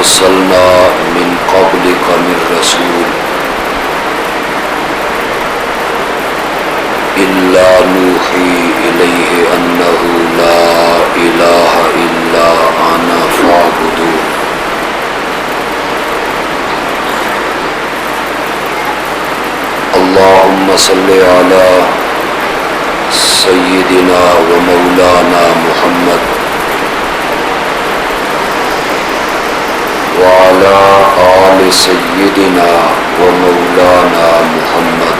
أرسلنا من قبلك من رسول إلا نوحي إليه أنه لا إله إلا أنا فاعبدون اللهم صل على سيدنا ومولانا محمد وعلى آل سيدنا ومولانا محمد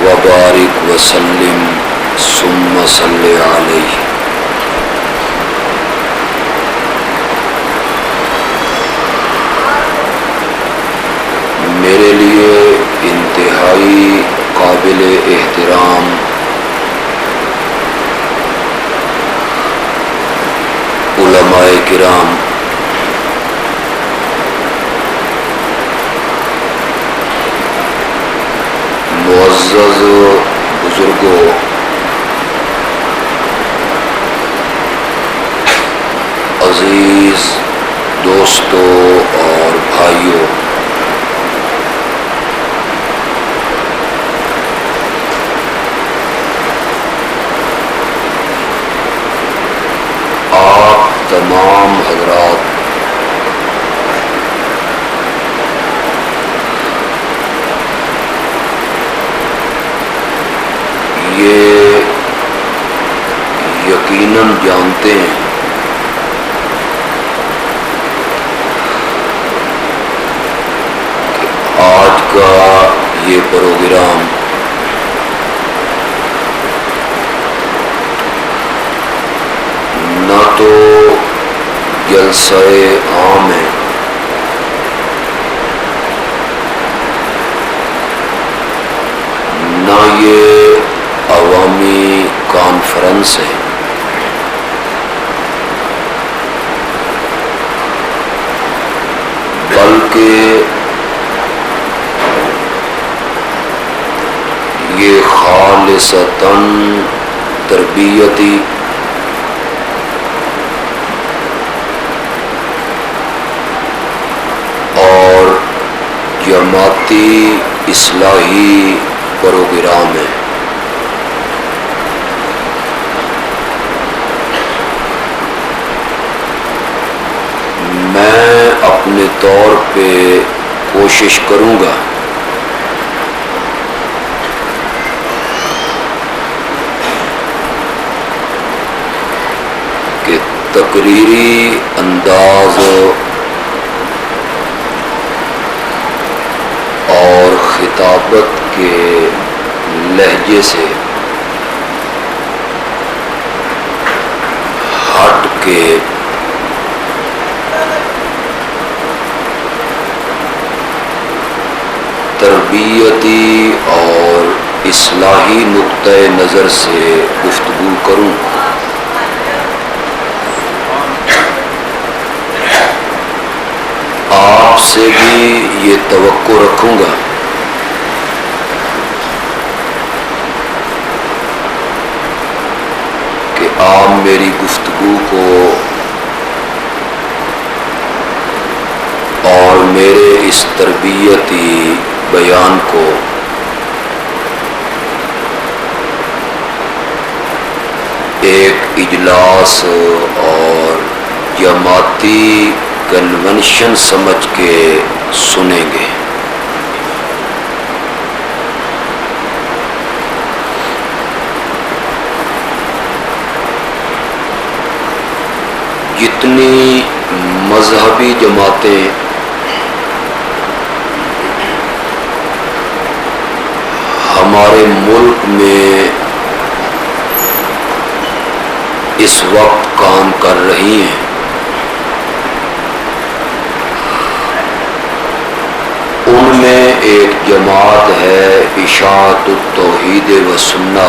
وبارك وسلم ثم صل عليه. میرے لیے انتہائی قابل احترام علماء کرام، معزز بزرگوں، عزیز دوستوں اور بھائیوں، آپ تمام حضرات یہ یقیناً جانتے ہیں کہ آج کا یہ پروگرام نہ تو جلسہ عام ہے، نہ یہ عوامی کانفرنس ہے، بلکہ یہ خالصتاً تربیتی اور جماعتی اصلاحی پروگرام ہے۔ میں اپنے طور پہ کوشش کروں گا کہ تقریری انداز اور خطابت کے لہجے سے ہٹ کے تربیتی اور اصلاحی نقطۂ نظر سے گفتگو کروں۔ آپ سے بھی یہ توقع رکھوں گا کہ آپ میری گفتگو کو اور میرے اس تربیتی بیان کو ایک اجلاس اور جماعتی کنونشن سمجھ کے سنیں گے۔ جتنی مذہبی جماعتیں ہمارے ملک میں اس وقت کام کر رہی ہیں، ان میں ایک جماعت ہے اشاعت التوحید و سنہ،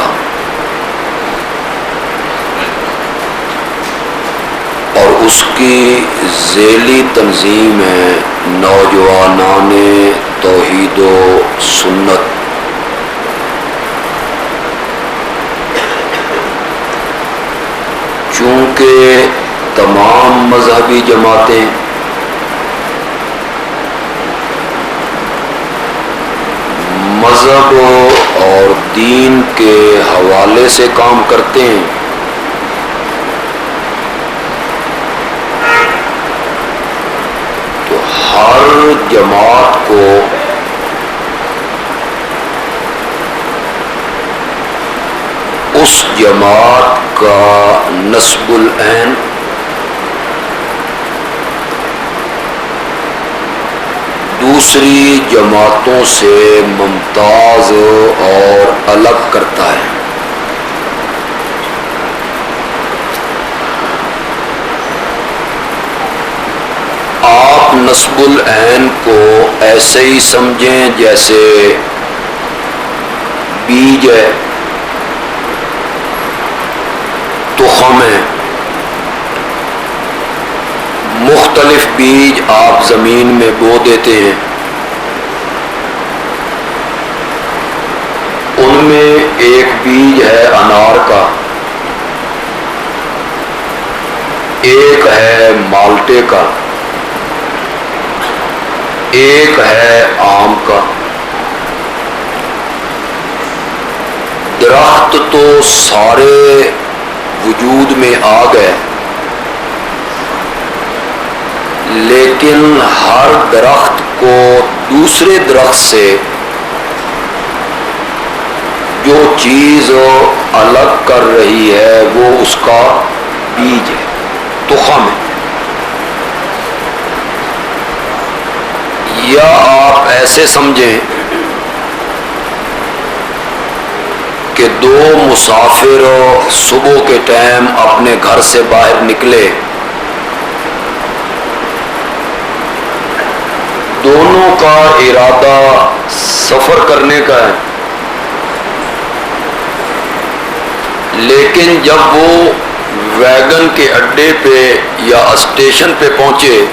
اور اس کی ذیلی تنظیم ہے نوجوانان توحید و سنت۔ چونکہ تمام مذہبی جماعتیں مذہب اور دین کے حوالے سے کام کرتے ہیں، تو ہر جماعت کو اس جماعت کا نسب العین دوسری جماعتوں سے ممتاز اور الگ کرتا ہے۔ آپ نسب العین کو ایسے ہی سمجھیں جیسے بیج ہے، تخم ہے، مختلف بیج آپ زمین میں بو دیتے ہیں، ان میں ایک بیج ہے انار کا، ایک ہے مالٹے کا، ایک ہے آم کا۔ درخت تو سارے وجود میں آ گئے، لیکن ہر درخت کو دوسرے درخت سے جو چیز الگ کر رہی ہے وہ اس کا بیج ہے، تخم ہے۔ یا آپ ایسے سمجھیں کہ دو مسافر صبح کے ٹائم اپنے گھر سے باہر نکلے، دونوں کا ارادہ سفر کرنے کا ہے، لیکن جب وہ ویگن کے اڈے پہ یا اسٹیشن پہ پہنچے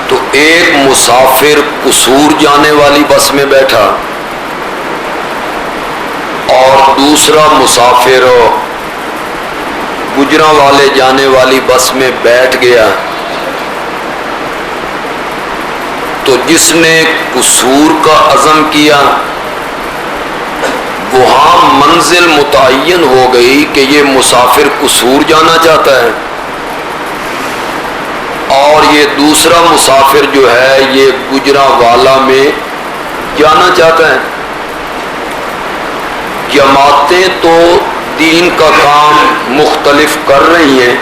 تو ایک مسافر قصور جانے والی بس میں بیٹھا اور دوسرا مسافر گجرانوالے جانے والی بس میں بیٹھ گیا۔ تو جس نے قصور کا عزم کیا وہاں منزل متعین ہو گئی کہ یہ مسافر قصور جانا چاہتا ہے اور یہ دوسرا مسافر جو ہے یہ گجرانوالہ میں جانا چاہتا ہے۔ جماعتیں تو دین کا کام مختلف کر رہی ہیں،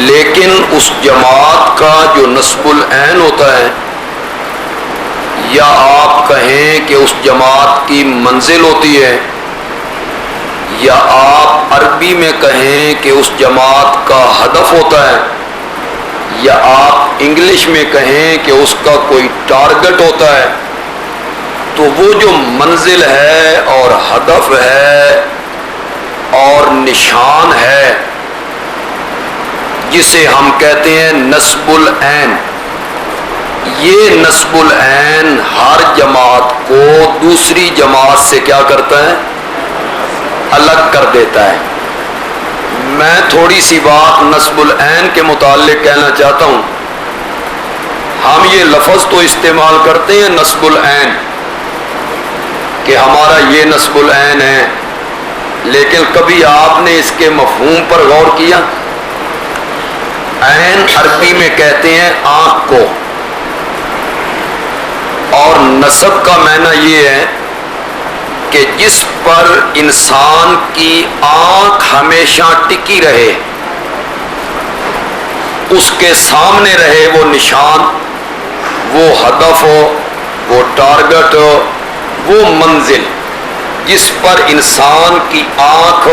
لیکن اس جماعت کا جو نسب العین ہوتا ہے، یا آپ کہیں کہ اس جماعت کی منزل ہوتی ہے، یا آپ عربی میں کہیں کہ اس جماعت کا ہدف ہوتا ہے، یا آپ انگلش میں کہیں کہ اس کا کوئی ٹارگٹ ہوتا ہے، تو وہ جو منزل ہے اور ہدف ہے اور نشان ہے جسے ہم کہتے ہیں نسب العین، یہ نسب العین ہر جماعت کو دوسری جماعت سے کیا کرتا ہے؟ الگ کر دیتا ہے۔ میں تھوڑی سی بات نسب العین کے متعلق کہنا چاہتا ہوں۔ ہم یہ لفظ تو استعمال کرتے ہیں نسب العین کہ ہمارا یہ نسب العین ہے، لیکن کبھی آپ نے اس کے مفہوم پر غور کیا؟ عین عربی میں کہتے ہیں آنکھ کو، اور نسب کا معنی یہ ہے کہ جس پر انسان کی آنکھ ہمیشہ ٹکی رہے، اس کے سامنے رہے وہ نشان، وہ ہدف ہو، وہ ٹارگٹ ہو، وہ منزل جس پر انسان کی آنکھ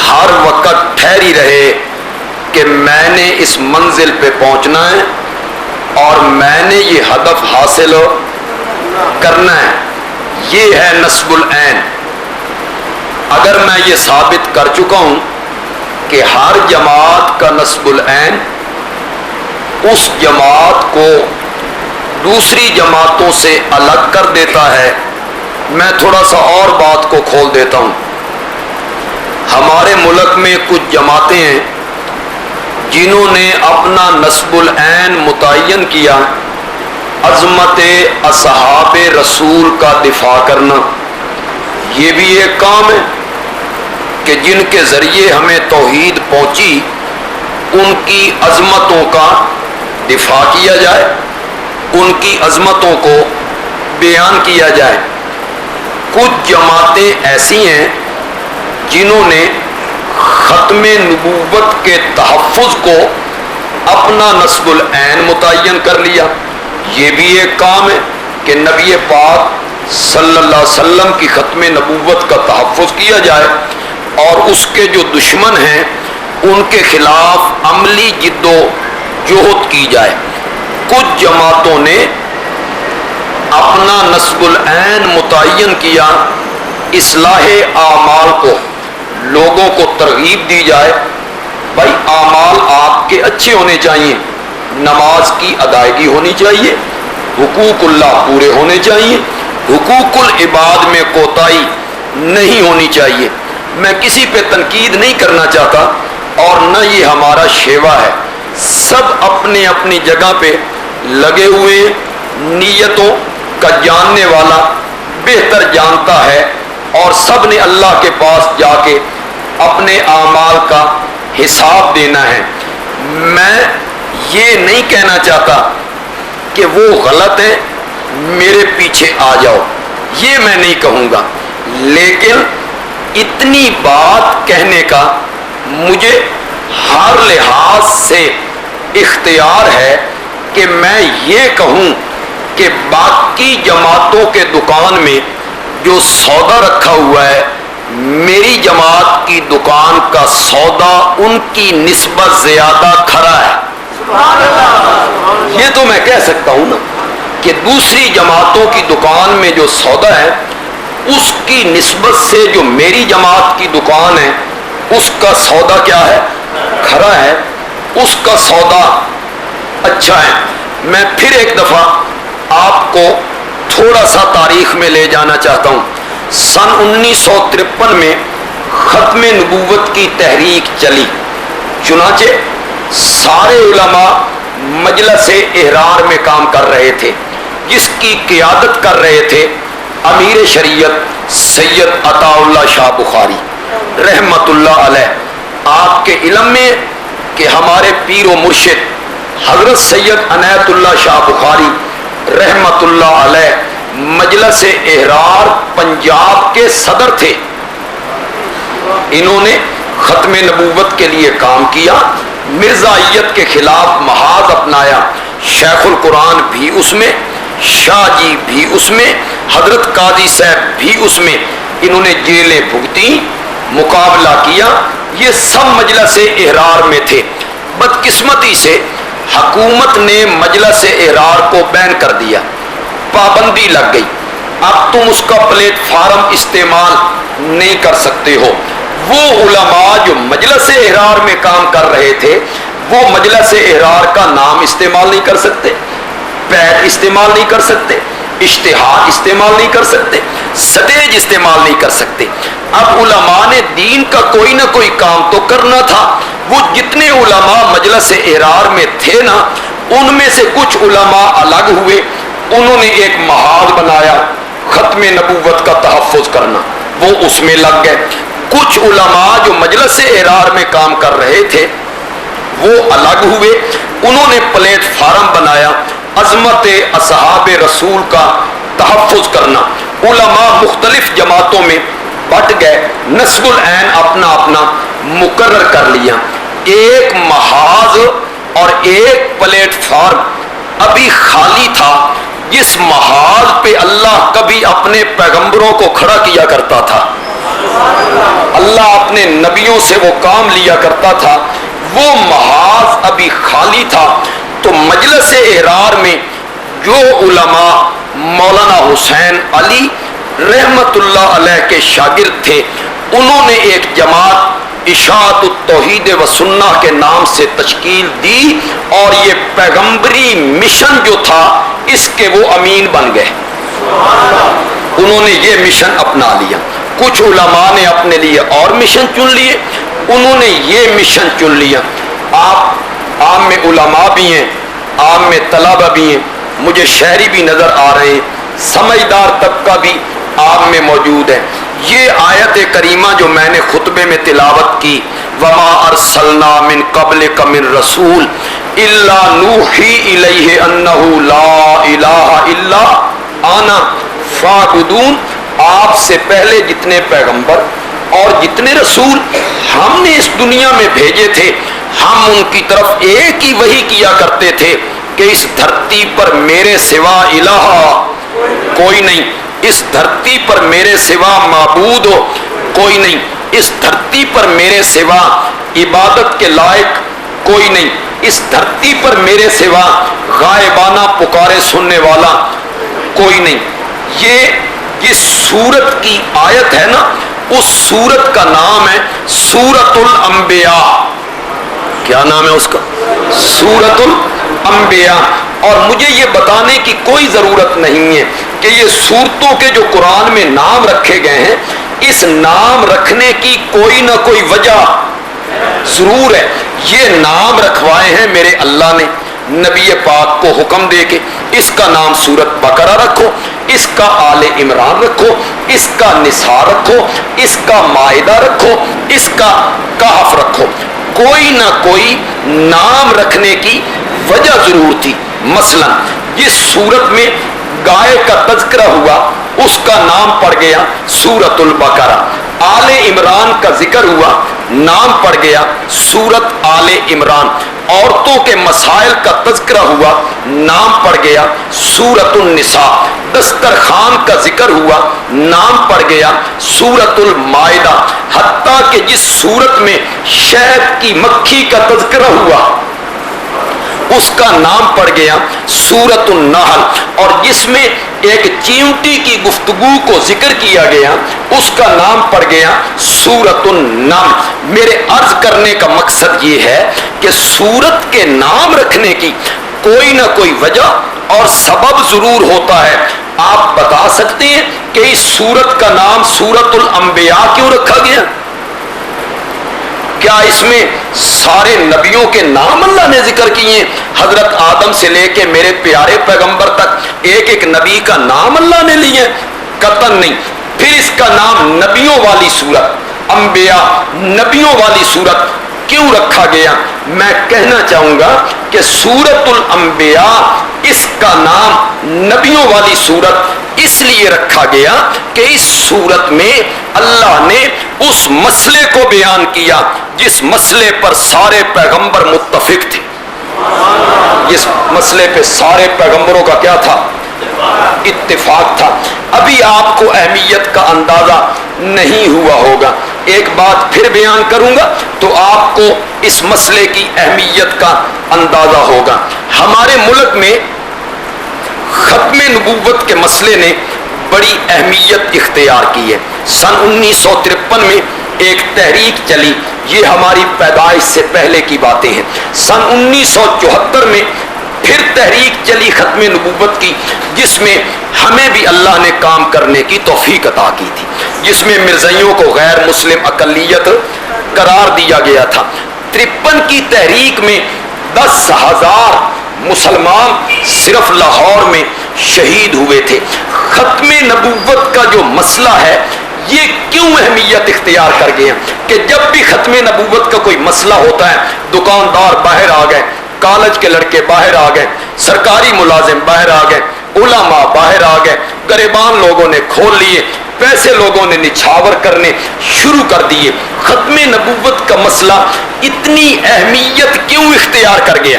ہر وقت ٹھہری رہے کہ میں نے اس منزل پہ پہنچنا ہے اور میں نے یہ ہدف حاصل کرنا ہے۔ یہ ہے نسب العین۔ اگر میں یہ ثابت کر چکا ہوں کہ ہر جماعت کا نسب العین اس جماعت کو دوسری جماعتوں سے الگ کر دیتا ہے، میں تھوڑا سا اور بات کو کھول دیتا ہوں۔ ہمارے ملک میں کچھ جماعتیں ہیں جنہوں نے اپنا نسب العین متعین کیا، عظمت اصحاب رسول کا دفاع کرنا۔ یہ بھی ایک کام ہے کہ جن کے ذریعے ہمیں توحید پہنچی ان کی عظمتوں کا دفاع کیا جائے، ان کی عظمتوں کو بیان کیا جائے۔ کچھ جماعتیں ایسی ہیں جنہوں نے ختم نبوت کے تحفظ کو اپنا نسب العین متعین کر لیا۔ یہ بھی ایک کام ہے کہ نبی پاک صلی اللہ علیہ وسلم کی ختم نبوت کا تحفظ کیا جائے اور اس کے جو دشمن ہیں ان کے خلاف عملی جد و جہد کی جائے۔ کچھ جماعتوں نے اپنا نسب العین متعین کیا، اصلاح اعمال کو، لوگوں کو ترغیب دی جائے، بھائی اعمال آپ کے اچھے ہونے چاہیے، نماز کی ادائیگی ہونی چاہیے، حقوق اللہ پورے ہونے چاہیے، حقوق العباد میں کوتاہی نہیں ہونی چاہیے۔ میں کسی پہ تنقید نہیں کرنا چاہتا اور نہ یہ ہمارا شیوا ہے، سب اپنے اپنی جگہ پہ لگے ہوئے، نیتوں کا جاننے والا بہتر جانتا ہے اور سب نے اللہ کے پاس جا کے اپنے اعمال کا حساب دینا ہے۔ میں یہ نہیں کہنا چاہتا کہ وہ غلط ہے میرے پیچھے آ جاؤ، یہ میں نہیں کہوں گا، لیکن اتنی بات کہنے کا مجھے ہر لحاظ سے اختیار ہے کہ میں یہ کہوں کہ باقی جماعتوں کے دکان میں جو سودا رکھا ہوا ہے، میری جماعت کی دکان کا سودا ان کی نسبت زیادہ کھرا ہے۔ یہ تو میں کہہ سکتا ہوں نا کہ دوسری جماعتوں کی دکان میں جو سودا ہے اس کی نسبت سے جو میری جماعت کی دکان ہے اس کا سودا کیا ہے؟ کھرا ہے، اس کا سودا اچھا ہے۔ میں پھر ایک دفعہ آپ کو تھوڑا سا تاریخ میں لے جانا چاہتا ہوں۔ سن 1953 میں ختم نبوت کی تحریک چلی، چنانچہ سارے علماء مجلس احرار میں کام کر رہے تھے، جس کی قیادت کر رہے تھے امیر شریعت سید عطا اللہ شاہ بخاری رحمت اللہ علیہ۔ آپ کے علم میں کہ ہمارے پیر و مرشد حضرت سید عنایت اللہ شاہ بخاری رحمت اللہ علیہ مجلس احرار پنجاب کے صدر تھے۔ انہوں نے ختم نبوت کے لیے کام کیا، مرزائیت کے خلاف محاذ اپنایا، شیخ القرآن بھی اس میں، شاہ جی بھی اس میں، حضرت قاضی صاحب بھی اس میں، انہوں نے جیلیں بھگتی، مقابلہ کیا، یہ سب مجلس احرار میں تھے۔ بدقسمتی سے حکومت نے مجلس احرار کو بین کر دیا، پابندی لگ گئی، اب تم اس کا پلیٹ فارم استعمال نہیں کر سکتے ہو۔ وہ علماء جو مجلس احرار میں کام کر رہے تھے وہ مجلس احرار کا نام استعمال نہیں کر سکتے، پیڈ استعمال نہیں کر سکتے، اشتہار استعمال نہیں کر سکتے، سٹیج استعمال نہیں کر سکتے۔ اب علماء نے دین کا کوئی نہ کوئی کام تو کرنا تھا۔ وہ جتنے علماء مجلس احرار میں تھے نا، ان میں سے کچھ علماء الگ ہوئے، انہوں نے ایک محاذ بنایا ختم نبوت کا تحفظ کرنا، وہ اس میں لگ گئے۔ کچھ علماء جو مجلس احرار میں کام کر رہے تھے وہ الگ ہوئے، انہوں نے پلیٹ فارم بنایا عظمت اصحاب رسول کا تحفظ کرنا۔ علماء مختلف جماعتوں میں بٹ گئے، نسب العین اپنا اپنا مقرر کر لیا۔ ایک محاذ اور ایک پلیٹ فارم ابھی خالی تھا، جس محاذ پہ اللہ کبھی اپنے پیغمبروں کو کھڑا کیا کرتا تھا، اللہ اپنے نبیوں سے وہ کام لیا کرتا تھا، وہ محاذ ابھی خالی تھا۔ تو مجلس احرار میں جو علماء مولانا حسین علی رحمت اللہ علیہ کے شاگرد تھے، انہوں نے ایک جماعت اشاعت التوحید و سنہ کے نام سے تشکیل دی اور یہ پیغمبری مشن جو تھا اس کے وہ امین بن گئے، انہوں نے یہ مشن اپنا لیا۔ کچھ علماء نے اپنے لیے اور مشن چن لیے، انہوں نے یہ مشن چن لیا۔ عام میں علماء بھی ہیں، عام میں طلبہ بھی ہیں، مجھے شہری بھی نظر آ رہے ہیں، سمجھدار طبقہ بھی عام میں موجود ہے۔ یہ آیت کریمہ جو میں نے خطبے میں تلاوت کی، وما ارسلنا من قبلک من رسول الا نوحی الیہ انہ لا الہ الا انا فاعبدون، آپ سے پہلے جتنے پیغمبر اور جتنے رسول ہم نے اس دنیا میں بھیجے تھے، ہم ان کی طرف ایک ہی وحی کیا کرتے تھے کہ اس دھرتی پر میرے سوا الہ کوئی نہیں، اس دھرتی پر میرے سوا معبود ہو کوئی نہیں، اس دھرتی پر میرے سوا عبادت کے لائق کوئی نہیں، اس دھرتی پر میرے سوا غائبانہ پکارے سننے والا کوئی نہیں۔ یہ جس سورت کی آیت ہے نا، اس سورت کا نام ہے سورۃ الانبیاء۔ کیا نام ہے اس کا؟ سورۃ الانبیاء۔ اور مجھے یہ بتانے کی کوئی ضرورت نہیں ہے کہ یہ سورتوں کے جو قرآن میں نام رکھے گئے ہیں، اس نام رکھنے کی کوئی نہ کوئی وجہ ضرور ہے۔ یہ نام رکھوائے ہیں میرے اللہ نے نبی پاک کو حکم دے کے، اس کا نام سورت بقرہ رکھو، اس کا آل عمران رکھو، اس کا نساء رکھو، اس کا مائدہ رکھو، اس کا کہف رکھو۔ کوئی نہ کوئی نام رکھنے کی وجہ ضرور تھی۔ مثلا جس سورت میں گائے کا تذکرہ ہوا اس کا نام پڑ گیا سورۃ البقرہ، آل عمران کا ذکر ہوا نام پڑ گیا سورت آل عمران، عورتوں کے مسائل کا تذکرہ ہوا نام پڑ گیا سورۃ النساء، دسترخوان کا ذکر ہوا نام پڑ گیا سورۃ المائدہ، حتیٰ کہ جس سورت میں شہد کی مکھی کا تذکرہ ہوا اس کا نام پڑ گیا سورۃ النحل، اور جس میں ایک چیونٹی کی گفتگو کو ذکر کیا گیا اس کا نام پڑ گیا سورۃ النمل۔ میرے عرض کرنے کا مقصد یہ ہے کہ سورت کے نام رکھنے کی کوئی نہ کوئی وجہ اور سبب ضرور ہوتا ہے۔ آپ بتا سکتے ہیں کہ اس سورت کا نام سورۃ الانبیاء کیوں رکھا گیا؟ کیا اس میں سارے نبیوں کے نام اللہ نے ذکر کیے؟ حضرت آدم سے لے کے میرے پیارے پیغمبر تک ایک ایک نبی کا نام اللہ نے لیے؟ قطعاً نہیں۔ پھر اس کا نام نبیوں والی سورت، انبیاء نبیوں والی سورت کیوں رکھا گیا؟ میں کہنا چاہوں گا کہ سورۃ الانبیاء اس کا نام نبیوں والی سورت اس لیے رکھا گیا کہ اس سورت میں اللہ نے اس مسئلے کو بیان کیا جس مسئلے پر سارے پیغمبر متفق تھے۔ جس مسئلے پہ سارے پیغمبروں کا کیا تھا؟ اتفاق تھا۔ ابھی آپ کو اہمیت کا اندازہ نہیں ہوا ہوگا، ایک بات پھر بیان کروں گا تو آپ کو اس مسئلے کی اہمیت کا اندازہ ہوگا۔ ہمارے ملک میں ختم نبوت کے مسئلے نے بڑی اہمیت اختیار کی ہے۔ سن 1953 میں ایک تحریک چلی، یہ ہماری پیدائش سے پہلے کی باتیں ہیں۔ سن 1974 میں پھر تحریک چلی ختم نبوت کی، جس میں ہمیں بھی اللہ نے کام کرنے کی توفیق عطا کی تھی، جس میں مرزائیوں کو غیر مسلم اقلیت قرار دیا گیا تھا۔ 53 کی تحریک میں 10,000 مسلمان صرف لاہور میں شہید ہوئے تھے۔ ختم نبوت کا جو مسئلہ ہے یہ کیوں اہمیت اختیار کر گیا کہ جب بھی ختم نبوت کا کوئی مسئلہ ہوتا ہے، دکاندار باہر آ گئے، کالج کے لڑکے باہر آ گئے، سرکاری ملازم باہر آ گئے، علماء باہر آ گئے، گریبان لوگوں نے کھول لیے، پیسے لوگوں نے نچھاور کرنے شروع کر دیے۔ ختم نبوت کا مسئلہ اتنی اہمیت کیوں اختیار کر گیا؟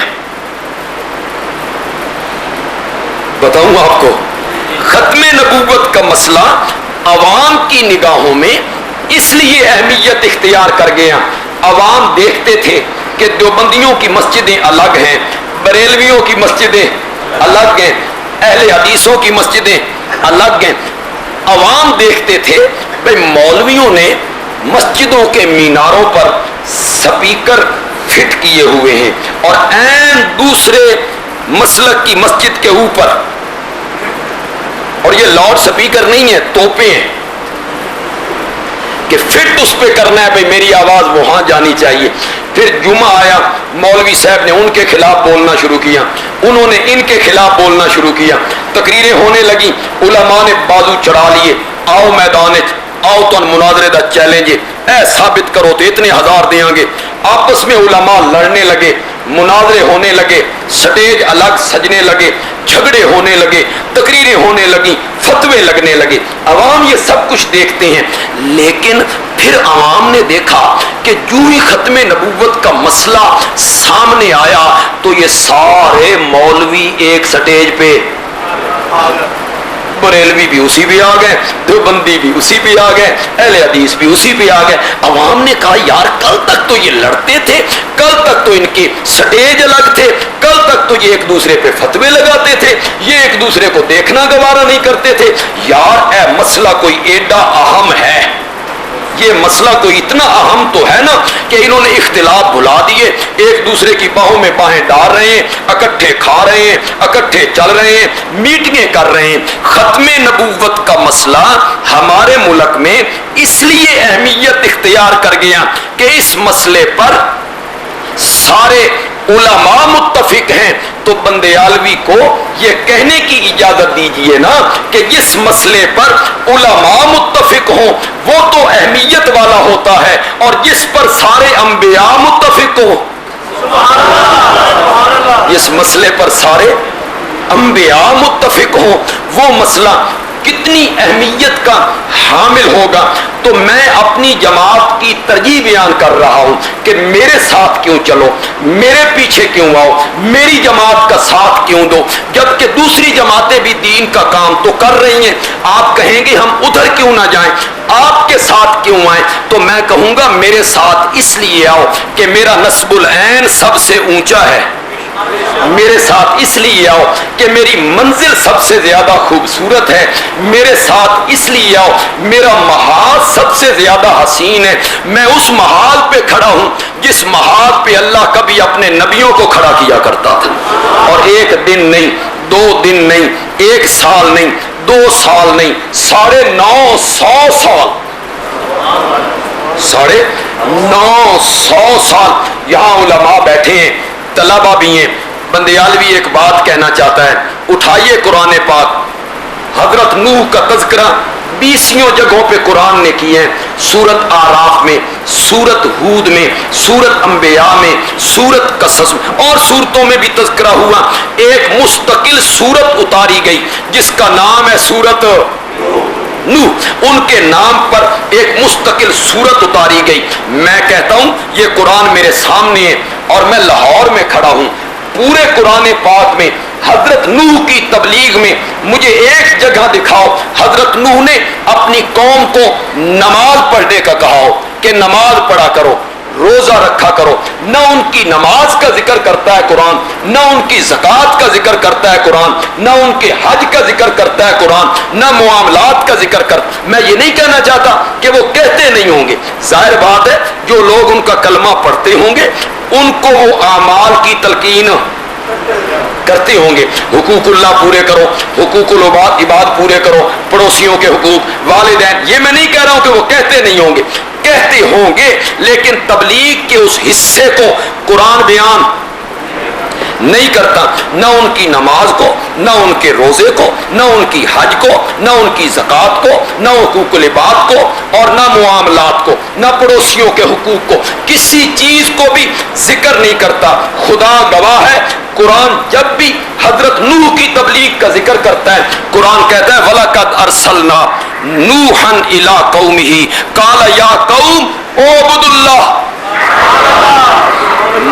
بتاؤں آپ کو، ختم نبوت کا مسئلہ عوام کی نگاہوں میں اس لیے اہمیت اختیار کر گیا۔ عوام دیکھتے تھے کہ دیوبندیوں کی مسجدیں الگ ہیں، بریلویوں کی مسجدیں الگ ہیں، اہل حدیثوں کی مسجدیں الگ ہیں۔ عوام دیکھتے تھے کہ مولویوں نے مسجدوں کے میناروں پر سپیکر فٹ کیے ہوئے ہیں اور عین دوسرے مسلک کی مسجد کے اوپر، اور یہ لاؤڈ سپیکر نہیں ہے، توپیں ہیں، کہ فٹ اس پہ کرنا ہے بھائی میری آواز وہاں جانی چاہیے. پھر جمعہ آیا, مولوی صاحب نے ان کے خلاف بولنا شروع کیا, انہوں نے ان کے خلاف بولنا شروع کیا, تقریریں ہونے لگی, علماء نے بازو چڑھا لیے, آؤ میدان آؤ تو مناظرے دا چیلنج اے ثابت کرو تو اتنے ہزار دیاں گے. آپس میں علماء لڑنے لگے, مناظرے ہونے لگے, سٹیج الگ سجنے لگے, جھگڑے ہونے لگے, تقریریں ہونے لگیں, فتوے لگنے لگے. عوام یہ سب کچھ دیکھتے ہیں, لیکن پھر عوام نے دیکھا کہ جو ہی ختم نبوت کا مسئلہ سامنے آیا تو یہ سارے مولوی ایک سٹیج پہ, بریلوی بھی اسی پہ آ گئے, دیوبندی بھی اسی پہ آ گئے, اہل حدیث بھی اسی پہ آ گئے. عوام نے کہا یار کل تک تو یہ لڑتے تھے, کل تک تو ان کے سٹیج الگ تھے, کل تک تو یہ ایک دوسرے پہ فتوے لگاتے تھے, یہ ایک دوسرے کو دیکھنا گوارا نہیں کرتے تھے. یار اے مسئلہ کوئی ایڈا اہم ہے, یہ مسئلہ کوئی اتنا اہم تو ہے نا کہ انہوں نے اختلاف بھلا دیے, ایک دوسرے کی باہوں میں باہیں ڈال رہے ہیں, اکٹھے کھا رہے ہیں, اکٹھے چل رہے ہیں, میٹنگیں کر رہے ہیں. ختم نبوت کا مسئلہ ہمارے ملک میں اس لیے اہمیت اختیار کر گیا کہ اس مسئلے پر سارے علماء متفق ہیں. تو بندیالوی کو یہ کہنے کی اجازت دیجئے نا کہ جس مسئلے پر علماء متفق ہوں وہ تو اہمیت والا ہوتا ہے, اور جس پر سارے انبیاء متفق ہوں, جس مسئلے پر سارے انبیاء متفق ہوں وہ مسئلہ کتنی اہمیت کا حامل ہوگا. تو میں اپنی جماعت کی ترجیح بیان کر رہا ہوں کہ میرے ساتھ کیوں چلو, میرے پیچھے کیوں آؤ, میری جماعت کا ساتھ کیوں دو, جبکہ دوسری جماعتیں بھی دین کا کام تو کر رہی ہیں. آپ کہیں گے ہم ادھر کیوں نہ جائیں, آپ کے ساتھ کیوں آئیں, تو میں کہوں گا میرے ساتھ اس لیے آؤ کہ میرا نسب العین سب سے اونچا ہے. میرے ساتھ اس لیے آؤ کہ میری منزل سب سے زیادہ خوبصورت ہے. میرے ساتھ اس لیے آؤ میرا محال سب سے زیادہ حسین ہے. میں اس محال پہ کھڑا ہوں جس محال پہ اللہ کبھی اپنے نبیوں کو کھڑا کیا کرتا تھا, اور ایک دن نہیں, 2 دن نہیں, 1 سال نہیں, 2 سال نہیں, 950 سال, 950 سال یہاں علماء بیٹھے ہیں, طلبہ بھی ہیں. بندیالوی ایک بات کہنا چاہتا ہے, اٹھائیے قرآن پاک, حضرت نوح کا تذکرہ 20 جگہوں پہ قرآن نے کیے ہیں. سورت آراف میں, سورت ہود میں, سورت انبیاء میں, سورت قصص میں, اور سورتوں میں بھی تذکرہ ہوا. ایک مستقل سورت اتاری گئی جس کا نام ہے سورت نوح, ان کے نام پر ایک مستقل سورت اتاری گئی. میں کہتا ہوں یہ قرآن میرے سامنے ہے اور میں لاہور میں کھڑا ہوں. پورے قرآن پاک میں حضرت نوح کی تبلیغ میں مجھے ایک جگہ دکھاؤ حضرت نوح نے اپنی قوم کو نماز پڑھنے کا کہا ہو کہ نماز پڑھا کرو, روزہ رکھا کرو. نہ ان کی نماز کا ذکر کرتا ہے قرآن, نہ ان کی زکوٰۃ کا ذکر کرتا ہے قرآن, نہ ان کے حج کا ذکر کرتا ہے قرآن, نہ معاملات کا ذکر کرتا. میں یہ نہیں کہنا چاہتا کہ وہ کہتے نہیں ہوں گے, ظاہر بات ہے جو لوگ ان کا کلمہ پڑھتے ہوں گے ان کو وہ اعمال کی تلقین کرتے ہوں گے. حقوق اللہ پورے کرو, حقوق العباد پورے کرو, پڑوسیوں کے حقوق, والدین. یہ میں نہیں کہہ رہا ہوں کہ وہ کہتے نہیں ہوں گے, کہتے ہوں گے, لیکن تبلیغ کے اس حصے کو قرآن بیان نہیں کرتا. نہ ان کی نماز کو, نہ ان کے روزے کو, نہ ان کی حج کو, نہ ان کی زکوٰۃ کو, نہ حقوق العباد کو, اور نہ معاملات کو, نہ پڑوسیوں کے حقوق کو, کسی چیز کو بھی ذکر نہیں کرتا. خدا گواہ ہے قرآن جب بھی حضرت نوح کی تبلیغ کا ذکر کرتا ہے قرآن کہتا ہے وَلَقَدْ أَرْسَلْنَا نُوحًا إِلَىٰ قَوْمِهِ قَالَ يَا قَوْمِ اعْبُدُوا اللَّهَ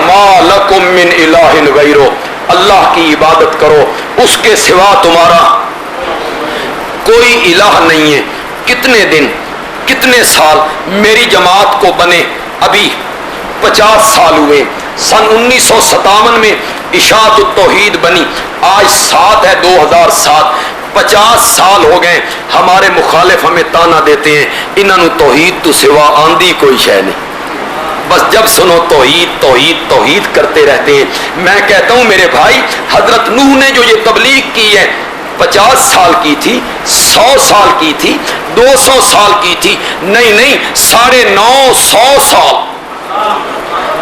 مَا لَكُم مِّنْ إِلَٰهٍ غَيْرُهُ, اللہ کی عبادت کرو, اس کے سوا تمہارا کوئی الہ نہیں ہے. کتنے دن, کتنے سال میری جماعت کو بنے, ابھی 50 سال ہوئے. سن 1957 میں اشاعت التوحید بنی, آج 7 ہے 2007, 50 سال ہو گئے. ہمارے مخالف ہمیں تانا دیتے ہیں انہوں نے توحید تو سوا آندھی کوئی شے نہیں, بس جب سنو توحید توحید توحید کرتے رہتے ہیں. میں کہتا ہوں میرے بھائی حضرت نوح نے جو یہ تبلیغ کی ہے 50 سال کی تھی, 100 سال کی تھی, 200 سال کی تھی, نہیں 950 سال.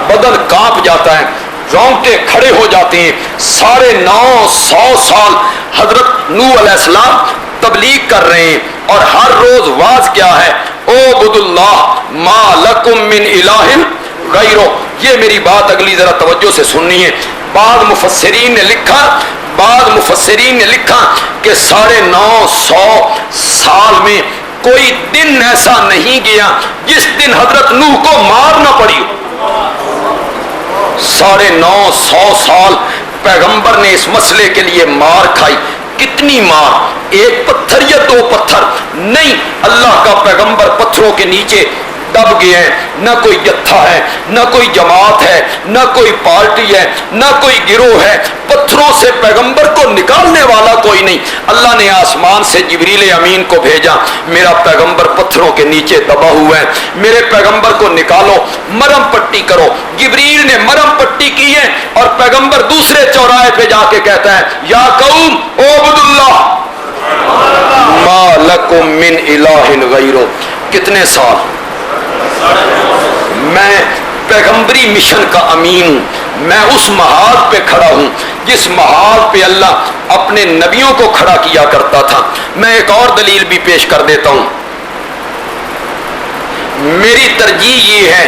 بدن کانپ جاتا ہے, رونگٹے کھڑے ہو جاتے ہیں. 950 سال حضرت نوح علیہ السلام تبلیغ کر رہے ہیں, اور ہر روز واز کیا ہے؟ اعبدوا اللہ ما لکم من الہ غیرہ. یہ میری بات اگلی ذرا توجہ سے سننی ہے. بعض مفسرین نے لکھا کہ 950 سال میں کوئی دن ایسا نہیں گیا جس دن حضرت نوح کو مار نہ پڑی ہو. 950 سال پیغمبر نے اس مسئلے کے لیے مار کھائی. کتنی مار؟ ایک پتھر یا 2 پتھر نہیں. اللہ کا پیغمبر پتھروں کے نیچے دب گئے ہیں. نہ کوئی جتھا ہے, نہ کوئی جماعت ہے, نہ کوئی پارٹی ہے, نہ کوئی گروہ ہے. پتھروں سے پیغمبر کو نکالنے والا کوئی نہیں. اللہ نے آسمان سے جبریل امین کو بھیجا, میرا پیغمبر پتھروں کے نیچے دبا ہوا ہے, میرے پیغمبر کو نکالو, مرم پٹی کرو. جبریل نے مرم پٹی کی ہے, اور پیغمبر دوسرے چوراہے پہ جا کے کہتا ہے یا قوم اعبدوا اللہ ما لکم من الہ غیرہ. کتنے سال؟ میں پیغمبری مشن کا امین ہوں. میں اس محاذ پہ کھڑا ہوں جس محاذ پہ اللہ اپنے نبیوں کو کھڑا کیا کرتا تھا. میں ایک اور دلیل بھی پیش کر دیتا ہوں. میری ترجیح یہ ہے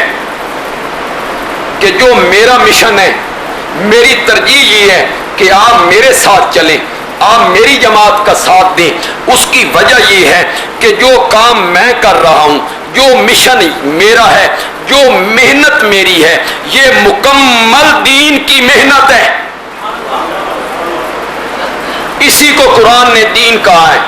کہ جو میرا مشن ہے, میری ترجیح یہ ہے کہ آپ میرے ساتھ چلیں, آپ میری جماعت کا ساتھ دیں. اس کی وجہ یہ ہے کہ جو کام میں کر رہا ہوں, جو مشن میرا ہے, جو محنت میری ہے, یہ مکمل دین کی محنت ہے. اسی کو قرآن نے دین کہا ہے,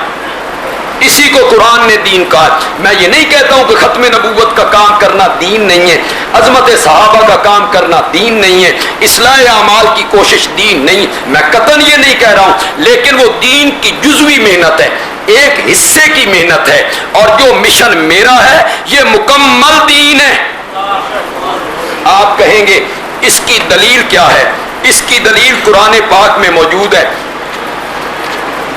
اسی کو قرآن نے دین کہا ہے. میں یہ نہیں کہتا ہوں کہ ختم نبوت کا کام کرنا دین نہیں ہے, عظمت صحابہ کا کام کرنا دین نہیں ہے, اصلاح اعمال کی کوشش دین نہیں. میں قطعاً یہ نہیں کہہ رہا ہوں, لیکن وہ دین کی جزوی محنت ہے, ایک حصے کی محنت ہے. اور جو مشن میرا ہے یہ مکمل دین ہے. آپ کہیں گے اس کی دلیل کیا ہے؟ اس کی دلیل قرآن پاک میں موجود ہے.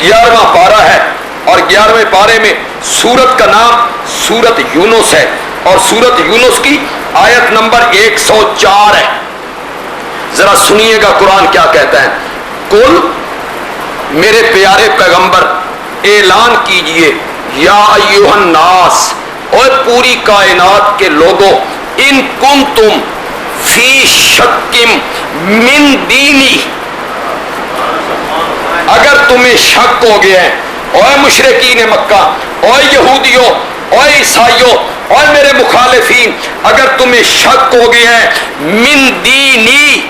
11واں پارہ ہے, اور 11ویں پارے میں سورت کا نام سورت یونس ہے, اور سورت یونس کی آیت نمبر 104 ہے. ذرا سنیے گا قرآن کیا کہتا ہے. قل, میرے پیارے پیغمبر اعلان کیجئے, یا ایھا الناس, اور پوری کائنات کے لوگوں, ان کنتم فی شک من دینی, اگر تمہیں شک ہو گیا ہے, اوے مشرکین مکہ, اوے یہودیوں, اوے عیسائیوں, اوے میرے مخالفین, اگر تمہیں شک ہو گیا ہے من دینی,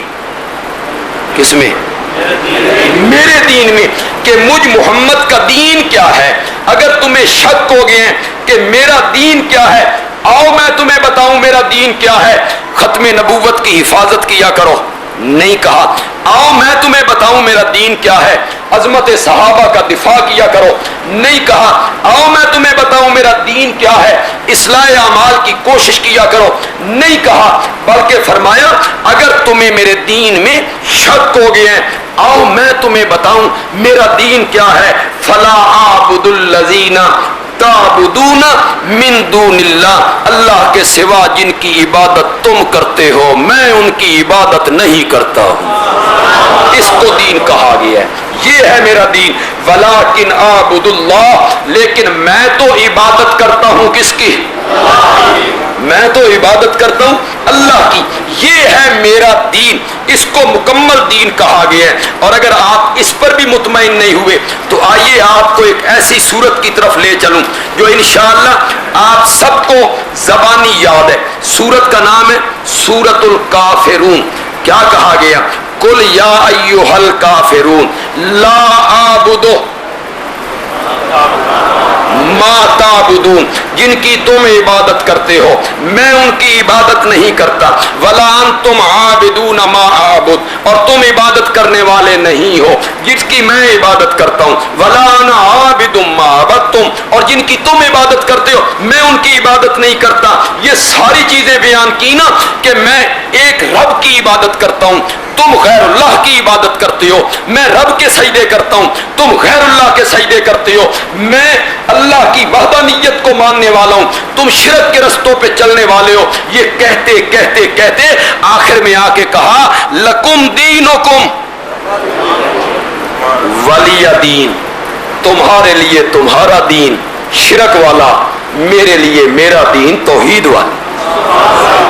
کس میں؟ میرے دین میں, کہ مجھ محمد کا دین کیا ہے. اگر تمہیں شک ہو گئے ہیں کہ میرا دین کیا ہے, آؤ میں تمہیں بتاؤں میرا دین کیا ہے. ختم نبوت کی حفاظت کیا کرو, نہیں کہا. آؤ میں تمہیں بتاؤں میرا دین کیا ہے. عظمت صحابہ کا دفاع کیا کرو, نہیں کہا. آؤ میں تمہیں بتاؤں میرا دین کیا ہے. اصلاح اعمال کی کوشش کیا کرو, نہیں کہا. بلکہ فرمایا اگر تمہیں میرے دین میں شک ہو گئے ہیں, آؤ میں تمہیں بتاؤں میرا دین کیا ہے. فلا اعبد الذین تعبدون من دون اللہ, اللہ کے سوا جن کی عبادت تم کرتے ہو میں ان کی عبادت نہیں کرتا ہوں. اس کو دین کہا گیا ہے, یہ ہے میرا دین. ولیکن اعبد اللہ, لیکن میں تو عبادت کرتا ہوں کس کی؟ میں تو عبادت کرتا ہوں اللہ کی. یہ ہے میرا دین, اس کو مکمل دین کہا گیا ہے. اور اگر آپ اس پر بھی مطمئن نہیں ہوئے تو آئیے آپ کو ایک ایسی صورت کی طرف لے چلوں جو انشاءاللہ آپ سب کو زبانی یاد ہے. صورت کا نام ہے سورۃ الکافرون. کیا کہا گیا؟ قل یا ایھا الکافرون لا اعبد ما تعبدون, جن کی تم عبادت کرتے ہو میں ان کی عبادت نہیں کرتا. ولا انتم عابدون ما اعبد, اور تم عبادت کرنے والے نہیں ہو جس کی میں عبادت کرتا ہوں. ولا انا عابد ما عبدتم, اور جن کی تم عبادت کرتے ہو میں ان کی عبادت نہیں کرتا. یہ ساری چیزیں بیان کی نا کہ میں ایک رب کی عبادت کرتا ہوں, تم غیر اللہ کی عبادت کرتے ہو. میں رب کے سجدے کرتا ہوں, تم غیر اللہ کے سجدے کرتے ہو. میں اللہ کی وحدانیت کو ماننے والا ہوں, تم شرک کے رستوں پہ چلنے والے ہو. یہ کہتے کہتے کہتے آخر میں آ کے کہا لکم دینکم ولی دین, تمہارے لیے تمہارا دین شرک والا, میرے لیے میرا دین توحید والا.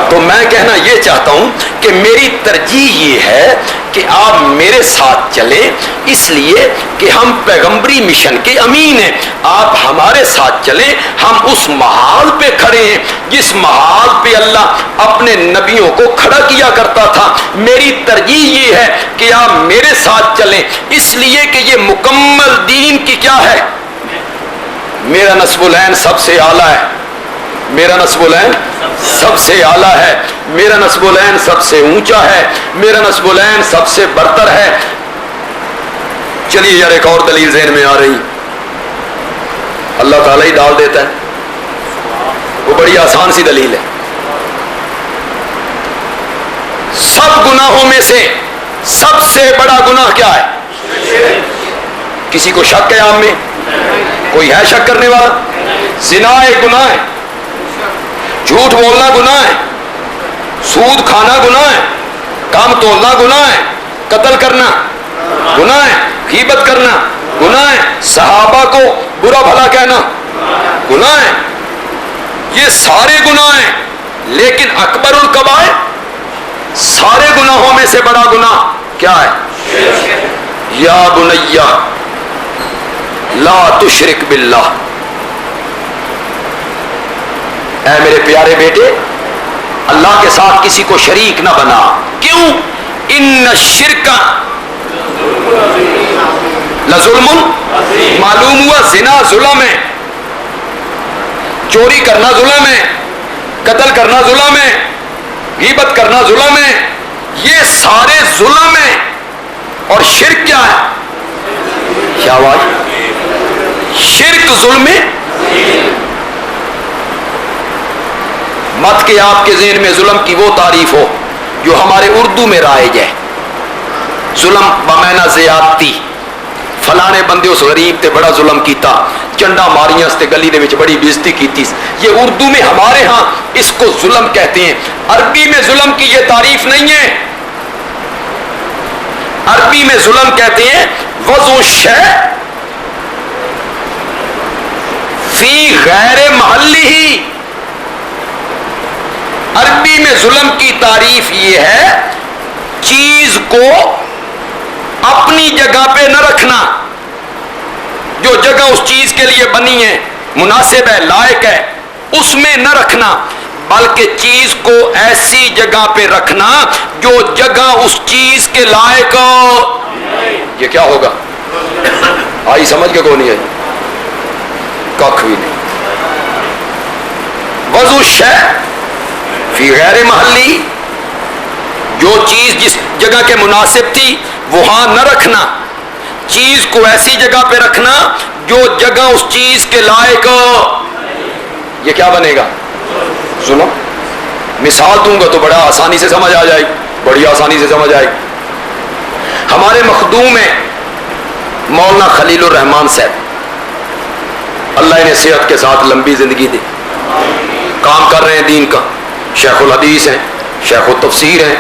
تو میں کہنا یہ چاہتا ہوں کہ میری ترجیح یہ ہے کہ آپ میرے ساتھ چلیں, اس لیے کہ ہم پیغمبری مشن کے امین ہیں. آپ ہمارے ساتھ چلیں, ہم اس محال پہ کھڑے ہیں جس محال پہ اللہ اپنے نبیوں کو کھڑا کیا کرتا تھا. میری ترجیح یہ ہے کہ آپ میرے ساتھ چلیں, اس لیے کہ یہ مکمل دین کی کیا ہے. میرا نسب العین سب سے اعلیٰ ہے, میرا نسب العین سب سے اعلیٰ ہے, میرا نسب العین سب سے اونچا ہے, میرا نسب العین سب سے برتر ہے. چلیے یار ایک اور دلیل ذہن میں آ رہی, اللہ تعالیٰ ہی ڈال دیتا ہے, وہ بڑی آسان سی دلیل ہے. سب گناہوں میں سے سب سے بڑا گناہ کیا ہے؟ کسی کو شک ہے آپ میں؟ کوئی ہے شک کرنے والا؟ زنا ایک گناہ ہے, جھوٹ بولنا گناہ ہے, سود کھانا گناہ ہے, کام تولنا گناہ ہے, قتل کرنا گناہ ہے, غیبت کرنا گناہ ہے, صحابہ کو برا بھلا کہنا گناہ ہے. یہ سارے گناہ ہیں, لیکن اکبر الکبائر, سارے گناہوں میں سے بڑا گناہ کیا ہے؟ یا بنیہ لا تشرک باللہ, اے میرے پیارے بیٹے اللہ کے ساتھ کسی کو شریک نہ بنا. کیوں؟ ان الشرک لظلم, معلوم ہوا زنا ظلم ہے, چوری کرنا ظلم ہے, قتل کرنا ظلم ہے, غیبت کرنا ظلم ہے, یہ سارے ظلم ہیں. اور شرک کیا ہے؟ کیا آواز؟ شرک ظلم ہے. مت کہ آپ کے ذہن میں ظلم کی وہ تعریف ہو جو ہمارے اردو میں رائج ہے. ظلم بمعنی زیادتی, فلانے بندے اس غریب تے بڑا ظلم کیتا, چنڈا ماریاں تے گلی دے وچ بڑی بےزتی کیتی. یہ اردو میں ہمارے ہاں اس کو ظلم کہتے ہیں. عربی میں ظلم کی یہ تعریف نہیں ہے. عربی میں ظلم کہتے ہیں وضع الشیء فی غیر محلہ. عربی میں ظلم کی تعریف یہ ہے چیز کو اپنی جگہ پہ نہ رکھنا, جو جگہ اس چیز کے لیے بنی ہے, مناسب ہے, لائق ہے, اس میں نہ رکھنا, بلکہ چیز کو ایسی جگہ پہ رکھنا جو جگہ اس چیز کے لائق ہو. یہ کیا ہوگا؟ آئی سمجھ کے کو نہیں آئی؟ کخ بھی نہیں. وضع الشیء فی غیر محلی, جو چیز جس جگہ کے مناسب تھی وہاں نہ رکھنا, چیز کو ایسی جگہ پہ رکھنا جو جگہ اس چیز کے لائق ہو. یہ کیا بنے گا؟ ظلم. مثال دوں گا تو بڑا آسانی سے سمجھ آ جائے گی, بڑی آسانی سے سمجھ آئے گی. ہمارے مخدوم ہیں مولانا خلیل الرحمان صاحب, اللہ انہیں صحت کے ساتھ لمبی زندگی دے, کام کر رہے ہیں دین کا, شیخ الحدیث ہیں, شیخ التفسیر ہیں,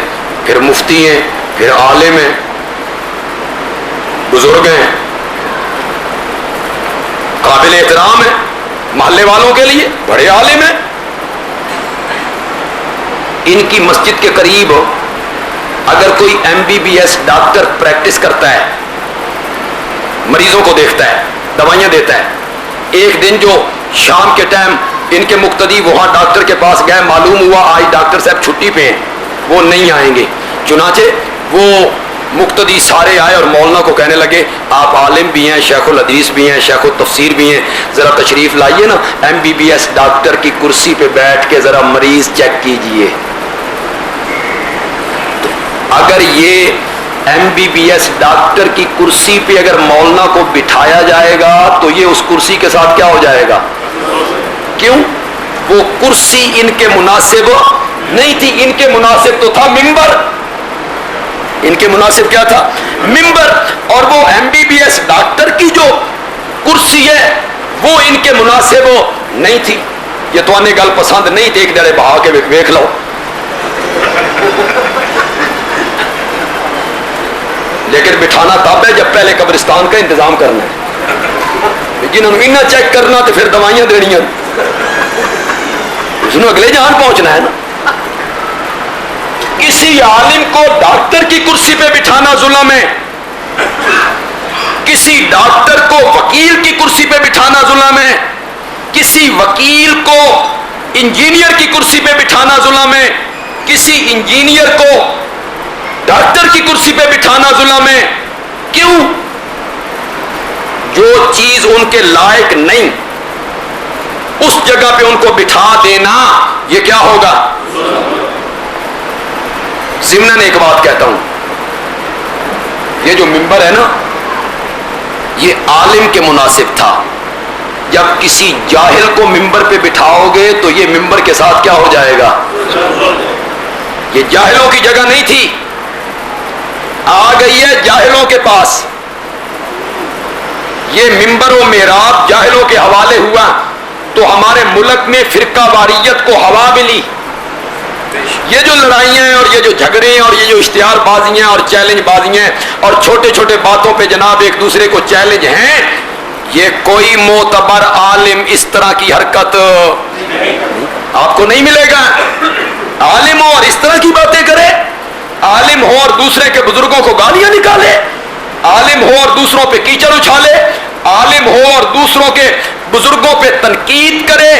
پھر مفتی ہیں, پھر عالم ہیں, بزرگ ہیں, قابل احترام ہیں محلے والوں کے لیے, بڑے عالم ہیں. ان کی مسجد کے قریب اگر کوئی MBBS ڈاکٹر پریکٹس کرتا ہے, مریضوں کو دیکھتا ہے, دوائیاں دیتا ہے, ایک دن جو شام کے ٹائم ان کے مقتدی وہاں ڈاکٹر کے پاس گئے, معلوم ہوا آج ڈاکٹر صاحب چھٹی پہ ہیں, وہ نہیں آئیں گے. چنانچہ وہ مقتدی سارے آئے اور مولانا کو کہنے لگے آپ عالم بھی ہیں, شیخ الحدیث بھی ہیں, شیخ التفسیر بھی ہیں, ذرا تشریف لائیے نا, MBBS ڈاکٹر کی کرسی پہ بیٹھ کے ذرا مریض چیک کیجئے. اگر یہ MBBS ڈاکٹر کی کرسی پہ اگر مولانا کو بٹھایا جائے گا تو یہ اس کرسی کے ساتھ کیا ہو جائے گا؟ کیوں؟ وہ کرسی ان کے مناسب نہیں تھی، ان کے مناسب تو تھا ممبر. ان کے مناسب کیا تھا؟ ممبر. اور وہ MBBS ڈاکٹر کی جو کرسی ہے وہ ان کے مناسب نہیں تھی. یہ تو آنے گل پسند نہیں تھی، ایک دڑے بہا کے دیکھ لو. لیکن بٹھانا تب ہے جب پہلے قبرستان کا انتظام کرنا ہے. جنہوں نے انہیں چیک کرنا تو پھر دوائیاں دینی، اس نے اگلے جہان پہنچنا ہے نا. کسی عالم کو ڈاکٹر کی کرسی پہ بٹھانا ظلم ہے، کسی ڈاکٹر کو وکیل کی کرسی پہ بٹھانا ظلم ہے، کسی وکیل کو انجینئر کی کرسی پہ بٹھانا ظلم ہے، کسی انجینئر کو ڈاکٹر کی کرسی پہ بٹھانا ظلم ہے. کیوں؟ جو چیز ان کے لائق نہیں اس جگہ پہ ان کو بٹھا دینا یہ کیا ہوگا؟ ضمناً ایک بات کہتا ہوں، یہ جو ممبر ہے نا یہ عالم کے مناسب تھا. جب کسی جاہل کو ممبر پہ بٹھاؤ گے تو یہ ممبر کے ساتھ کیا ہو جائے گا؟ یہ جاہلوں کی جگہ نہیں تھی، آ گئی ہے جاہلوں کے پاس. یہ ممبر و محراب جاہلوں کے حوالے ہوا تو ہمارے ملک میں فرقہ واریت کو ہوا ملی. یہ جو لڑائیاں ہیں اور یہ جو جھگڑے ہیں اور یہ جو اشتہار بازیاں اور چیلنج بازیاں اور چھوٹے چھوٹے باتوں پہ جناب ایک دوسرے کو چیلنج ہیں، یہ کوئی معتبر عالم اس طرح کی حرکت آپ کو نہیں ملے گا. عالم ہو اور اس طرح کی باتیں کرے، عالم ہو اور دوسرے کے بزرگوں کو گالیاں نکالے، عالم ہو اور دوسروں پہ کیچڑ اچھالے، عالم ہو اور دوسروں کے بزرگوں پہ تنقید کرے،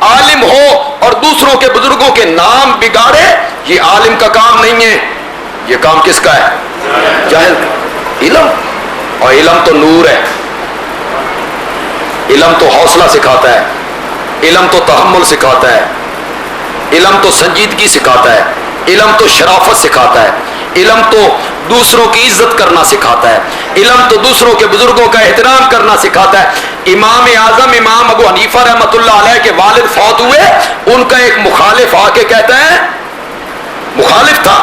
عالم ہو اور دوسروں کے بزرگوں کے نام بگاڑے، یہ عالم کا کام نہیں ہے. یہ کام کس کا ہے؟ جاہل کا. علم، اور علم تو نور ہے، علم تو حوصلہ سکھاتا ہے، علم تو تحمل سکھاتا ہے، علم تو سنجیدگی سکھاتا ہے، علم تو شرافت سکھاتا ہے، علم تو دوسروں کی عزت کرنا سکھاتا ہے، علم تو دوسروں کے بزرگوں کا احترام کرنا سکھاتا ہے. امام اعظم امام ابو حنیفہ رحمۃ اللہ علیہ کے والد فوت ہوئے، ان کا ایک مخالف آ کے کہتا ہے، مخالف تھا،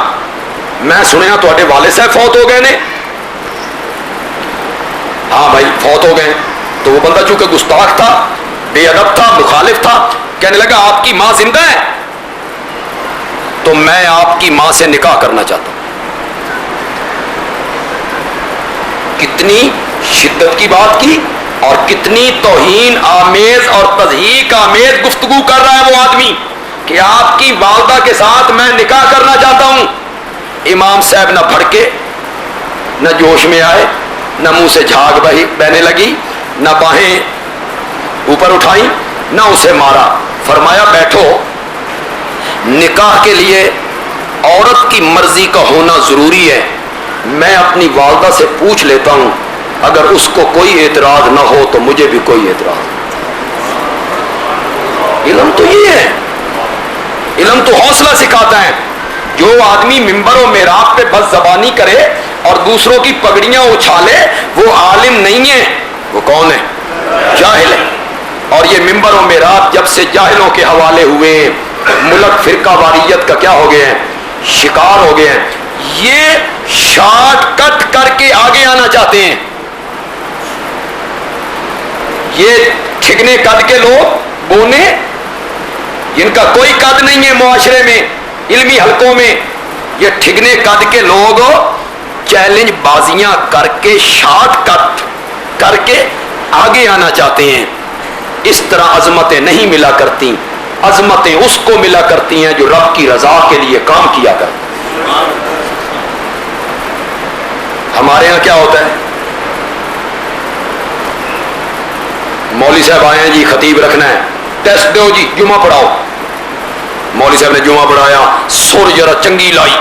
میں سنیا تھوڑے والد صاحب فوت ہو گئے نے. ہاں بھائی فوت ہو گئے. تو وہ بندہ چونکہ گستاخ تھا، بے ادب تھا، مخالف تھا، کہنے لگا آپ کی ماں زندہ ہے تو میں آپ کی ماں سے نکاح کرنا چاہتا ہوں. کتنی شدت کی بات کی اور کتنی توہین آمیز اور تضحیک آمیز گفتگو کر رہا ہے وہ آدمی کہ آپ کی والدہ کے ساتھ میں نکاح کرنا چاہتا ہوں. امام صاحب نہ بھڑکے، نہ جوش میں آئے، نہ منہ سے جھاگ بہنے لگی، نہ باہیں اوپر اٹھائیں، نہ اسے مارا. فرمایا بیٹھو، نکاح کے لیے عورت کی مرضی کا ہونا ضروری ہے. میں اپنی والدہ سے پوچھ لیتا ہوں، اگر اس کو کوئی اعتراض نہ ہو تو مجھے بھی کوئی اعتراض. علم تو یہ ہے، علم تو حوصلہ سکھاتا ہے. جو آدمی ممبر و محراب پہ بد زبانی کرے اور دوسروں کی پگڑیاں اچھالے وہ عالم نہیں ہے. وہ کون ہے؟ جاہل ہے. اور یہ ممبر و محراب جب سے جاہلوں کے حوالے ہوئے، ملک فرقہ واریت کا کیا ہو گئے ہیں؟ شکار ہو گئے ہیں. یہ شارٹ کٹ کر کے آگے آنا چاہتے ہیں. یہ ٹھگنے قد کے لوگ بونے جن کا کوئی قد نہیں ہے معاشرے میں، علمی حلقوں میں، یہ ٹھگنے قد کے لوگ چیلنج بازیاں کر کے شارٹ کٹ کر کے آگے آنا چاہتے ہیں. اس طرح عظمتیں نہیں ملا کرتی، عظمتیں اس کو ملا کرتی ہیں جو رب کی رضا کے لیے کام کیا کرتے. ہمارے یہاں کیا ہوتا ہے؟ مولوی صاحب آئے ہیں جی، خطیب رکھنا ہے، ٹیسٹ دو جی، جمعہ پڑھاؤ. مولوی صاحب نے جمعہ پڑھایا، سر ذرا چنگی لائی،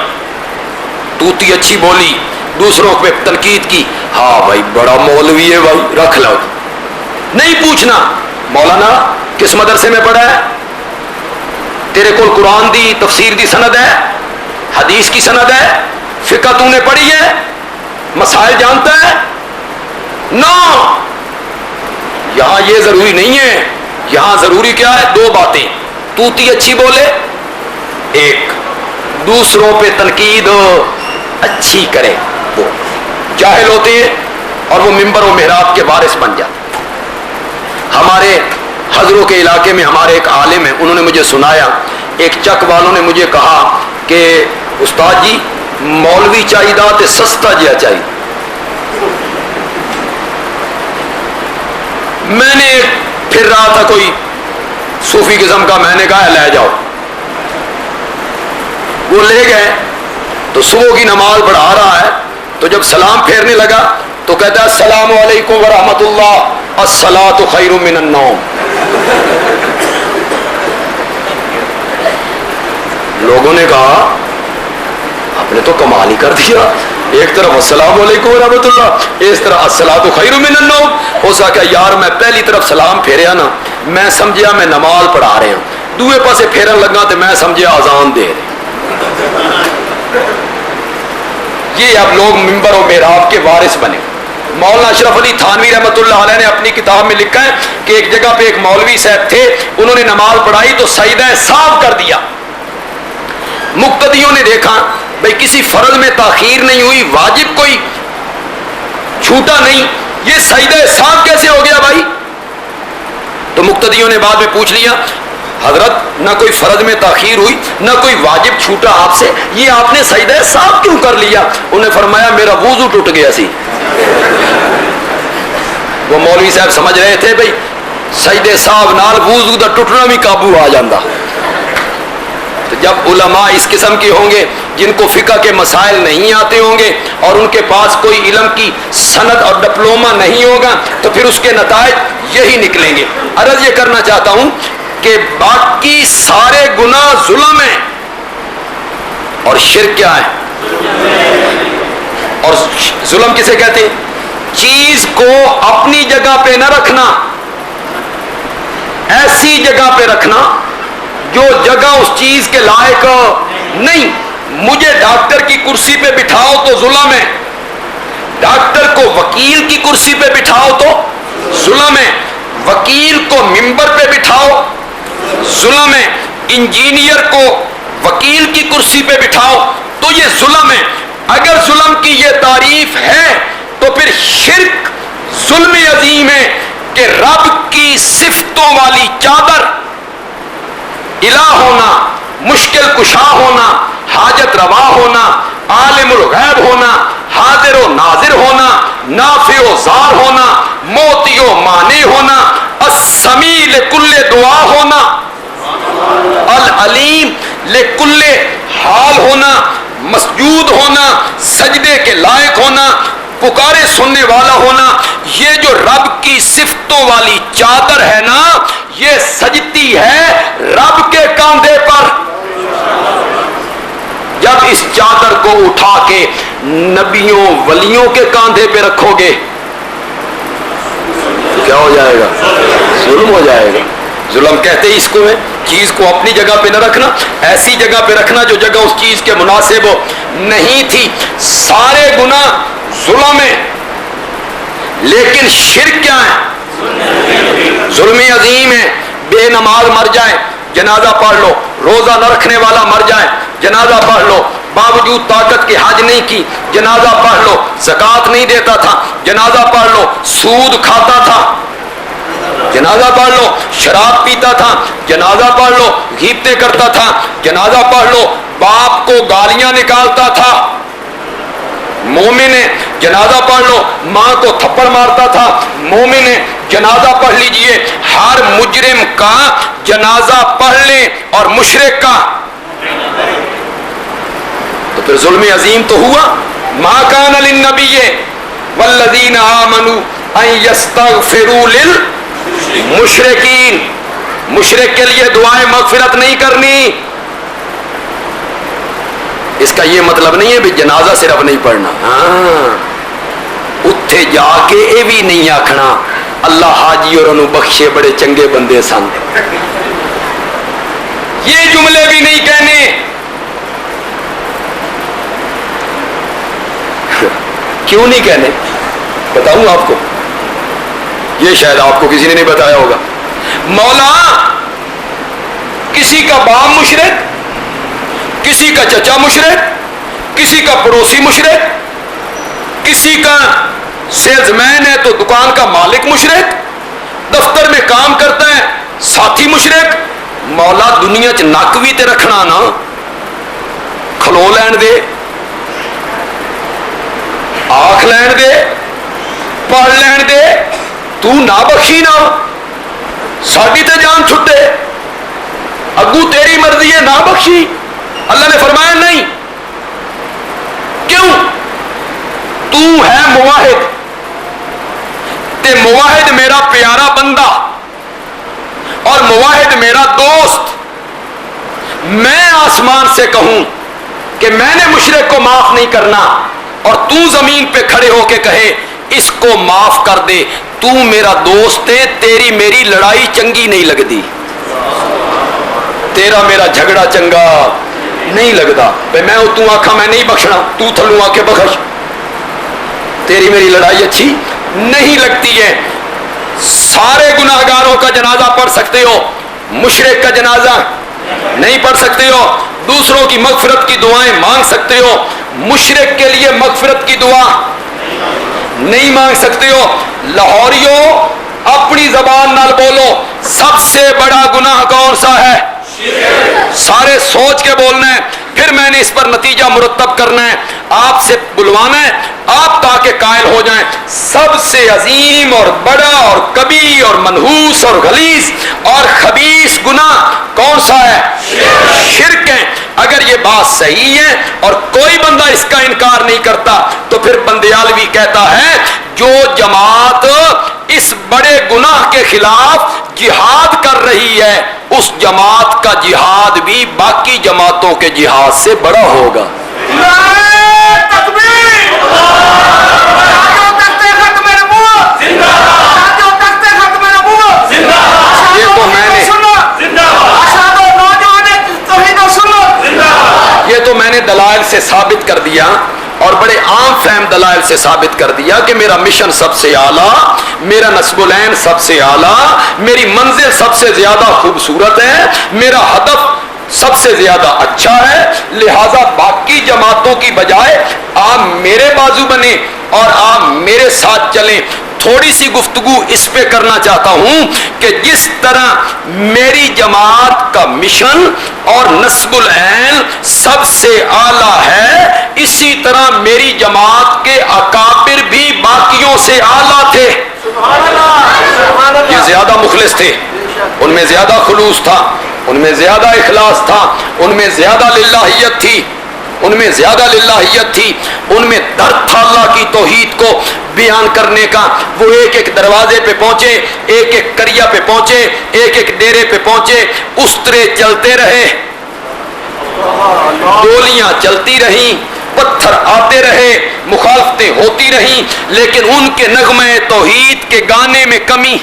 توتی اچھی بولی، دوسروں پہ تنقید کی. ہاں بھائی بڑا مولوی ہے بھائی، رکھ لو. نہیں پوچھنا مولانا کس مدرسے میں پڑھا ہے، تیرے کو قرآن دی تفسیر دی سند ہے، حدیث کی سند ہے، فقہ تو نے پڑھی ہے، مسائل جانتا ہے نہ. یہاں یہ ضروری نہیں ہے. یہاں ضروری کیا ہے؟ دو باتیں. توتی اچھی بولے ایک، دوسروں پہ تنقید اچھی کرے. وہ جاہل ہوتے ہیں اور وہ ممبر و محراب کے وارث بن جاتے. ہمارے حضروں کے علاقے میں ہمارے ایک عالم ہیں، انہوں نے مجھے سنایا، ایک چک والوں نے مجھے کہا کہ استاد جی مولوی چاہیے تے سستا جہا چاہیے. میں نے پھر رہا تھا کوئی صوفی قسم کا، میں نے کہا لے جاؤ. وہ لے گئے تو صبح کی نماز پڑھا رہا ہے، تو جب سلام پھیرنے لگا تو کہتا ہے السلام علیکم ورحمۃ اللہ، الصلاۃ خیر من النوم. لوگوں نے کہا آپ نے تو کمال ہی کر دیا، ایک طرف السلام علیکم ورحمۃ اللہ، اس طرح الصلاۃ خیر من النوم. ہو سکا یار میں پہلی طرف سلام پھیریا نا، میں سمجھیا میں نماز پڑھا رہے ہوں، دوسرے پاسے پھیرن لگا تو میں سمجھیا اذان دے رہے. یہ اب لوگ ممبر و محراب کے وارث بنے. مولانا اشرف علی تھانوی رحمۃ اللہ علیہ نے اپنی کتاب میں لکھا ہے کہ ایک جگہ پہ ایک مولوی صاحب تھے، انہوں نے نماز پڑھائی تو سجدہ صاف کر دیا. مقتدیوں نے دیکھا بھئی کسی فرض میں تاخیر نہیں ہوئی، واجب کوئی چھوٹا نہیں، یہ سجدہ صاف کیسے ہو گیا بھائی؟ تو مقتدیوں نے بعد میں پوچھ لیا حضرت نہ کوئی فرض میں تاخیر ہوئی نہ کوئی واجب چھوٹا آپ سے، یہ آپ نے سجدہ صاف کیوں کر لیا؟ انہوں نے فرمایا میرا وضو ٹوٹ گیا سی. وہ مولوی صاحب سمجھ رہے تھے بھئی سجدے صاحب نال وضو دا ٹوٹنا بھی قابو آ جاندہ. تو جب علماء اس قسم کے ہوں گے جن کو فقہ کے مسائل نہیں آتے ہوں گے اور ان کے پاس کوئی علم کی سند اور ڈپلوما نہیں ہوگا تو پھر اس کے نتائج یہی نکلیں گے. عرض یہ کرنا چاہتا ہوں کہ باقی سارے گناہ ظلم ہیں اور شرک کیا ہے؟ اور ظلم کسے کہتے ہیں؟ چیز کو اپنی جگہ پہ نہ رکھنا، ایسی جگہ پہ رکھنا جو جگہ اس چیز کے لائق نہیں. مجھے ڈاکٹر کی کرسی پہ بٹھاؤ تو ظلم ہے، ڈاکٹر کو وکیل کی کرسی پہ بٹھاؤ تو ظلم ہے، وکیل کو ممبر پہ بٹھاؤ ظلم ہے، انجینئر کو وکیل کی کرسی پہ بٹھاؤ تو یہ ظلم ہے. اگر ظلم کی یہ تعریف ہے تو پھر شرک ظلم عظیم ہے کہ رب کی صفتوں والی چادر الہ ہونا، مشکل کشا ہونا، حاجت روا ہونا، عالم الغیب ہونا، حاضر و ناظر ہونا، نافع و ضار ہونا، موتی و مانع ہونا، السمیع لکل دعا ہونا، العلیم لکل حال ہونا، مسجود ہونا، سجدے کے لائق ہونا، پکارے سننے والا ہونا. یہ جو رب کی صفتوں والی چادر ہے نا، یہ سجتی ہے رب کے کاندھے پر. جب اس چادر کو اٹھا کے نبیوں ولیوں کے کاندھے پہ رکھو گے کیا ہو جائے گا؟ ظلم ہو جائے گا. ظلم کہتے ہی اس کو ہے، چیز کو اپنی جگہ پہ نہ رکھنا، ایسی جگہ پہ رکھنا جو جگہ اس چیز کے مناسب ہو نہیں تھی. سارے گناہ ظلم ہے لیکن شرک کیا ہے؟ ظلم عظیم ہے. بے نماز مر جائے جنازہ پڑھ لو، روزہ نہ رکھنے والا مر جائے جنازہ پڑھ لو، باوجود طاقت کے حج نہیں کی جنازہ پڑھ لو، زکوٰۃ نہیں دیتا تھا جنازہ پڑھ لو، سود کھاتا تھا جنازہ پڑھ لو، شراب پیتا تھا جنازہ پڑھ لو، غیبتیں کرتا تھا جنازہ پڑھ لو، باپ کو گالیاں نکالتا تھا مومن ہے جنازہ پڑھ لو، ماں کو تھپڑ مارتا تھا مومن ہے جنازہ پڑھ لیجئے. ہر مجرم کا جنازہ پڑھ لیں اور مشرک کا تو پھر ظلم عظیم تو ہوا. ما کان للنبی والذین آمنوا ان یستغفروا للمشرکین، مشرک کے لیے دعائیں مغفرت نہیں کرنی. اس کا یہ مطلب نہیں ہے بھی جنازہ صرف نہیں پڑھنا، ہاں اتھے جا کے یہ بھی نہیں آکھنا اللہ حاجی اور انہوں بخشے بڑے چنگے بندے سن، یہ جملے بھی نہیں کہنے. کیوں نہیں کہنے؟ بتاؤں آپ کو، یہ شاید آپ کو کسی نے نہیں بتایا ہوگا۔ مولا کسی کا باپ مشرک، کسی کا چچا مشرک، کسی کا پڑوسی مشرک، کسی کا سیلز مین ہے تو دکان کا مالک مشرک، دفتر میں کام کرتا ہے ساتھی مشرک۔ مولا دنیا چ نک بھی تے رکھنا نا، کھلو لین دے، آنکھ لین دے، پڑھ لین دے، تو نہ بخشی نا، ساڈی تے جان چھٹے، اگو تیری مرضی ہے نہ بخشی۔ اللہ نے فرمایا نہیں، کیوں؟ تو ہے مواحد، تے مواحد میرا پیارا بندہ اور مواحد میرا دوست۔ میں آسمان سے کہوں کہ میں نے مشرک کو معاف نہیں کرنا اور تو زمین پہ کھڑے ہو کے کہے اس کو معاف کر دے، تو میرا دوست ہے، تیری میری لڑائی چنگی نہیں لگتی، تیرا میرا جھگڑا چنگا نہیں لگتا۔ میں تو آکھا میں نہیں بخشنا، تو تھلوں آ کے بخش، تیری میری لڑائی اچھی نہیں لگتی ہے۔ سارے گناہگاروں کا جنازہ پڑھ سکتے ہو، مشرک کا جنازہ نہیں پڑھ سکتے ہو۔ دوسروں کی مغفرت کی دعائیں مانگ سکتے ہو، مشرک کے لیے مغفرت کی دعا نہیں مانگ سکتے ہو۔ لاہوریوں اپنی زبان نال بولو، سب سے بڑا گناہ کون سا ہے؟ سارے سوچ کے بولنا ہے، پھر میں نے اس پر نتیجہ مرتب کرنا ہے، آپ سے بلوانا ہے، آپ تاکہ قائل ہو جائیں۔ سب سے عظیم اور بڑا اور کبیر اور منحوس اور غلیظ اور خبیث گناہ کون سا ہے؟ شرک ہے۔ اگر یہ بات صحیح ہے اور کوئی بندہ اس کا انکار نہیں کرتا تو پھر بندیالوی کہتا ہے جو جماعت اس بڑے گناہ کے خلاف جہاد کر رہی ہے اس جماعت کا جہاد بھی باقی جماعتوں کے جہاد سے بڑا ہوگا۔ یہ تو میں نے دلائل سے ثابت کر دیا اور بڑے عام فہم دلائل سے ثابت کر دیا کہ میرا مشن سب سے اعلیٰ، میرا نسب العین سب سے اعلیٰ، میری منزل سب سے زیادہ خوبصورت ہے، میرا ہدف سب سے زیادہ اچھا ہے، لہذا باقی جماعتوں کی بجائے آپ میرے بازو بنے اور آپ میرے ساتھ چلیں۔ تھوڑی سی گفتگو اس پہ کرنا چاہتا ہوں کہ جس طرح میری جماعت کا مشن اور نسب العین سب سے اعلیٰ ہے، اسی طرح میری جماعت کے اکابر بھی باقیوں سے اعلیٰ تھے۔ یہ زیادہ مخلص تھے، ان میں زیادہ خلوص تھا، ان میں زیادہ اخلاص تھا، ان میں زیادہ للہیت تھی، ان میں زیادہ للہیت تھی، ان میں درد تھا اللہ کی توحید کو بیان کرنے کا۔ وہ ایک ایک دروازے پہ پہنچے، ایک ایک کریا پہ پہنچے، ایک ایک ڈیرے پہ پہنچے، استرے چلتے رہے، گولیاں چلتی رہیں، پتھر آتے رہے، مخالفتیں ہوتی رہیں، لیکن ان کے نغمے توحید کے گانے میں کمی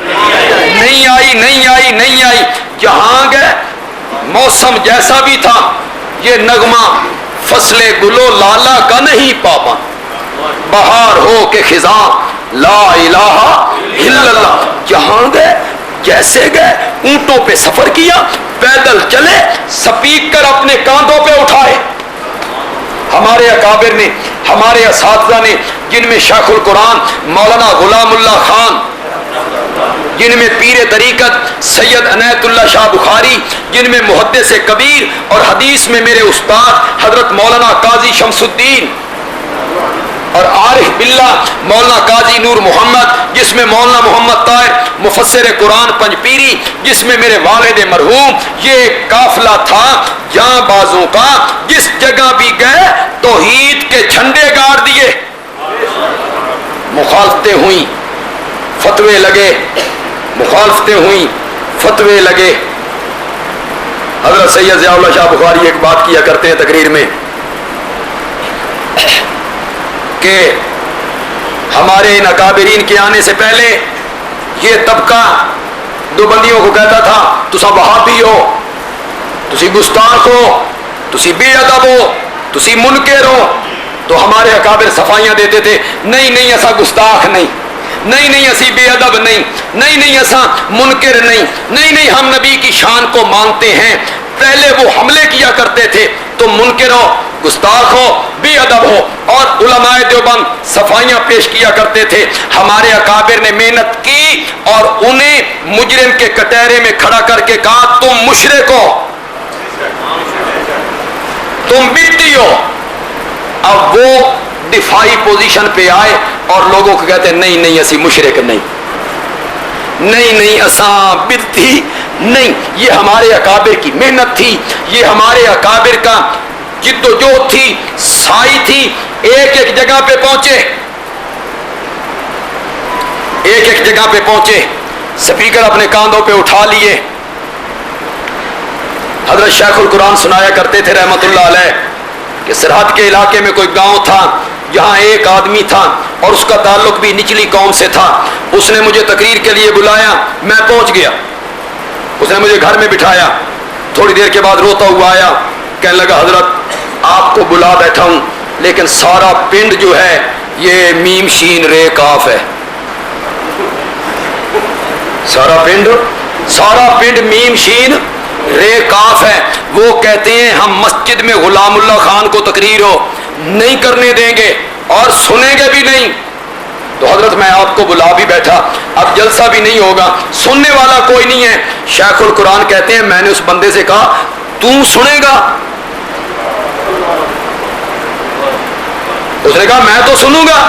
نہیں آئی، نہیں آئی، نہیں آئی۔ جہاں گئے موسم جیسا بھی تھا، یہ نغمہ فصل گلو لالا کا نہیں پابا، بہار ہو کے خزاں لا الہ الا اللہ۔ جہاں گئے جیسے گئے، اونٹوں پہ سفر کیا، پیدل چلے، سپیکر اپنے کاندھوں پہ اٹھائے۔ ہمارے اکابر نے، ہمارے اساتذہ نے، جن میں شیخ القرآن مولانا غلام اللہ خان، جن میں پیر طریقت سید عنایت اللہ شاہ بخاری، جن میں محدث کبیر اور حدیث میں میرے استاد حضرت مولانا قاضی شمس الدین اور عارف باللہ مولانا قاضی نور محمد، جس میں مولانا محمد طاہر مفسر قرآن پنجپیری، جس میں میرے والد مرحوم، یہ ایک قافلہ تھا جہاں بازوں کا، جس جگہ بھی گئے توحید کے جھنڈے گاڑ دیے۔ مخالفتیں ہوئیں، فتوے لگے، مخالفتیں ہوئیں، فتوے لگے۔ حضرت سید ضیاء اللہ شاہ بخاری ایک بات کیا کرتے ہیں تقریر میں کہ ہمارے ان اکابرین کے آنے سے پہلے یہ طبقہ دو بندیوں کو کہتا تھا تسا وہابی ہو، تسی گستاخ ہو، تسی بے ادب ہو، تسی منکر ہو، تو ہمارے اکابر صفائیاں دیتے تھے، نہیں ایسا گستاخ نہیں اسی بے ادب نہیں ایسا منکر نہیں، ہم نبی کی شان کو مانتے ہیں۔ پہلے وہ حملے کیا کرتے تھے، تو منکر ہو، گستاخ ہو، بے ادب ہو، اور علماء دیوبند صفائیاں پیش کیا کرتے تھے۔ ہمارے اکابر نے محنت کی اور انہیں مجرم کے کٹہرے میں کھڑا کر کے کہا تم مشرک ہو، تم بدعی ہو۔ اب وہ دفاعی پوزیشن پہ آئے اور لوگوں کو کہتے ہیں نہیں اسی مشرک نہیں اساں بدعی نہیں، یہ ہمارے اکابر کی محنت تھی، یہ ہمارے اکابر کا جد و جہد تھی، سائی تھی۔ ایک جگہ پہ پہنچے، سپیکر اپنے کاندھوں پہ اٹھا لیے۔ حضرت شیخ القرآن سنایا کرتے تھے رحمت اللہ علیہ کہ سرحد کے علاقے میں کوئی گاؤں تھا، یہاں ایک آدمی تھا اور اس کا تعلق بھی نچلی قوم سے تھا۔ اس نے مجھے تقریر کے لیے بلایا، میں پہنچ گیا، اس نے مجھے گھر میں بٹھایا، تھوڑی دیر کے بعد روتا ہوا آیا، کہنے لگا حضرت آپ کو بلا بیٹھا ہوں لیکن سارا پنڈ جو ہے یہ میم شین رے کاف ہے، سارا پنڈ میم شین رے کاف ہے۔ وہ کہتے ہیں ہم مسجد میں غلام اللہ خان کو تقریر ہو نہیں کرنے دیں گے اور سنیں گے بھی نہیں۔ تو حضرت میں آپ کو بلا بھی بیٹھا، اب جلسہ بھی نہیں ہوگا، سننے والا کوئی نہیں ہے۔ شیخ القرآن کہتے ہیں میں نے اس بندے سے کہا تو سنے گا؟ اس نے کہا میں تو سنوں گا۔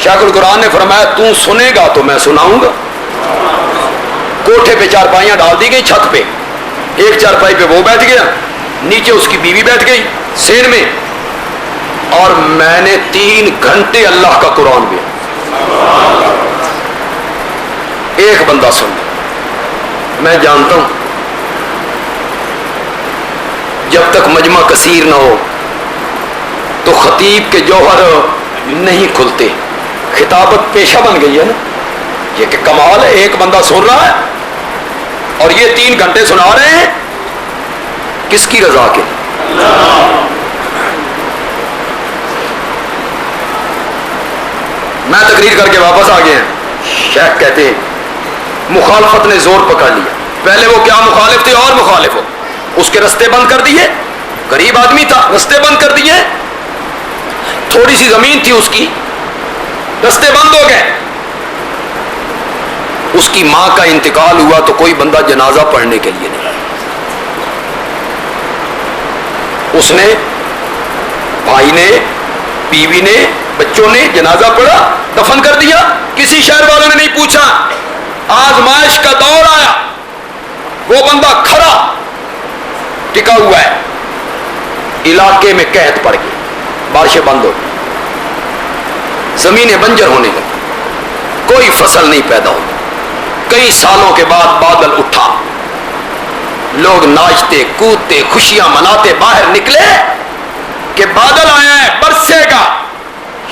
شیخ القرآن نے فرمایا تو سنے گا تو میں سناؤں گا۔ کوٹھے پہ چارپائیاں ڈال دی گئی، چھت پہ ایک چارپائی پہ وہ بیٹھ گیا، نیچے اس کی بیوی بیٹھ گئی سین میں، اور میں نے 3 گھنٹے اللہ کا قرآن بھی ایک بندہ سن۔ میں جانتا ہوں جب تک مجمع کثیر نہ ہو تو خطیب کے جوہر نہیں کھلتے۔ خطابت پیشہ بن گئی ہے نا، یہ کہ کمال ہے، ایک بندہ سن رہا ہے اور یہ 3 گھنٹے سنا رہے ہیں، کس کی رضا کے؟ میں تقریر کر کے واپس آ گیا، شیخ کہتے ہیں مخالفت نے زور پکڑ لیا۔ پہلے وہ کیا مخالف تھے اور مخالف ہو، اس کے رستے بند کر دیے، غریب آدمی تھا، رستے بند کر دیے، تھوڑی سی زمین تھی اس کی، رستے بند ہو گئے۔ اس کی ماں کا انتقال ہوا تو کوئی بندہ جنازہ پڑھنے کے لیے نہیں، اس نے، بھائی نے، بیوی نے، بچوں نے جنازہ پڑھا، دفن کر دیا، کسی شہر والوں نے نہیں پوچھا۔ آزمائش کا دور آیا، وہ بندہ کھڑا ٹکا ہوا ہے، علاقے میں قحط پڑ گئی، بارشیں بند ہو گئی، زمینیں بنجر ہونے لگی، کوئی فصل نہیں پیدا ہوئی۔ کئی سالوں کے بعد بادل اٹھا، لوگ ناچتے کودتے خوشیاں مناتے باہر نکلے کہ بادل آیا ہے، برسے گا۔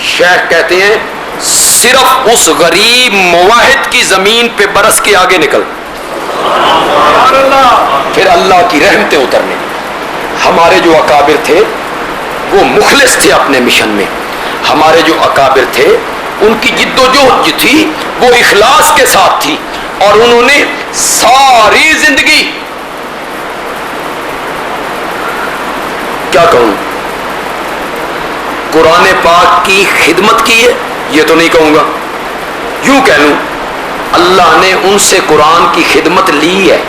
شیخ کہتے ہیں صرف اس غریب موحد کی زمین پہ برس کے آگے نکل، پھر اللہ کی رحمتیں اترنے۔ ہمارے جو اکابر تھے وہ مخلص تھے اپنے مشن میں، ہمارے جو اکابر تھے ان کی جد و جہد جو تھی وہ اخلاص کے ساتھ تھی، اور انہوں نے ساری زندگی، کیا کہوں، قرآن پاک کی خدمت کی ہے، یہ تو نہیں کہوں گا، یوں کہہ لوں اللہ نے ان سے قرآن کی خدمت لی ہے۔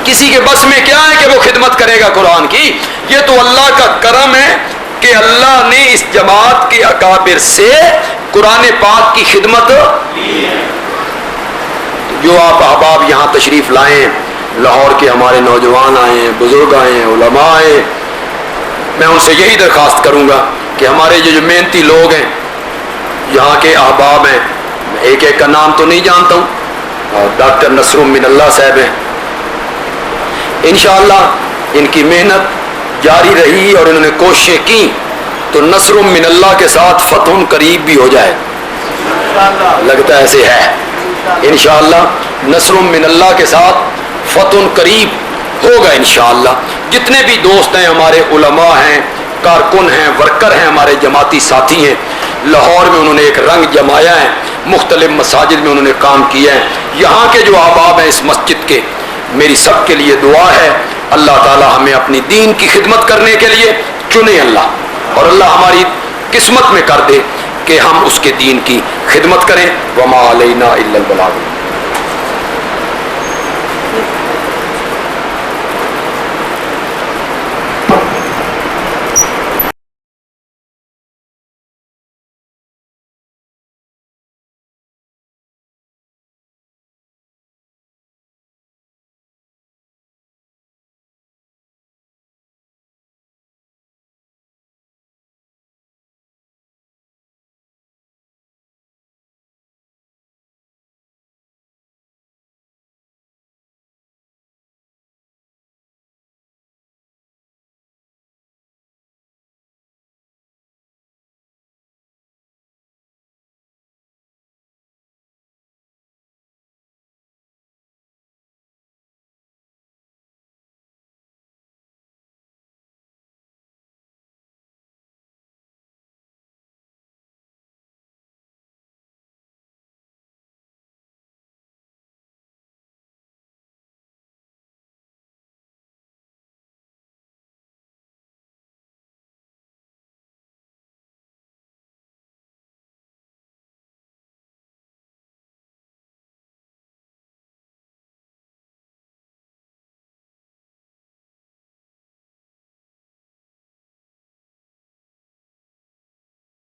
کسی کے بس میں کیا ہے کہ وہ خدمت کرے گا قرآن کی؟ یہ تو اللہ کا کرم ہے کہ اللہ نے اس جماعت کے اکابر سے قرآن پاک کی خدمت لی ہے۔ جو آپ احباب یہاں تشریف لائے ہیں، لاہور کے ہمارے نوجوان آئے ہیں، بزرگ آئے ہیں، علماء آئے ہیں، میں ان سے یہی درخواست کروں گا کہ ہمارے جو محنتی لوگ ہیں یہاں کے احباب ہیں، میں ایک ایک کا نام تو نہیں جانتا ہوں، اور ڈاکٹر نصر من اللہ صاحب ہیں، انشاءاللہ ان کی محنت جاری رہی اور انہوں نے کوششیں کی تو نصر من اللہ کے ساتھ فتح قریب بھی ہو جائے، لگتا ایسے ہے، انشاءاللہ نصر من اللہ کے ساتھ فتح قریب ہوگا انشاءاللہ۔ جتنے بھی دوست ہیں، ہمارے علماء ہیں، کارکن ہیں، ورکر ہیں، ہمارے جماعتی ساتھی ہیں. لاہور میں انہوں نے ایک رنگ جمایا ہے، مختلف مساجد میں انہوں نے کام کیا ہے. یہاں کے جو احباب ہیں اس مسجد کے، میری سب کے لیے دعا ہے اللہ تعالی ہمیں اپنی دین کی خدمت کرنے کے لیے چنے اللہ، اور اللہ ہماری قسمت میں کر دے کہ ہم اس کے دین کی خدمت کریں. وما علینا الا البلاغ.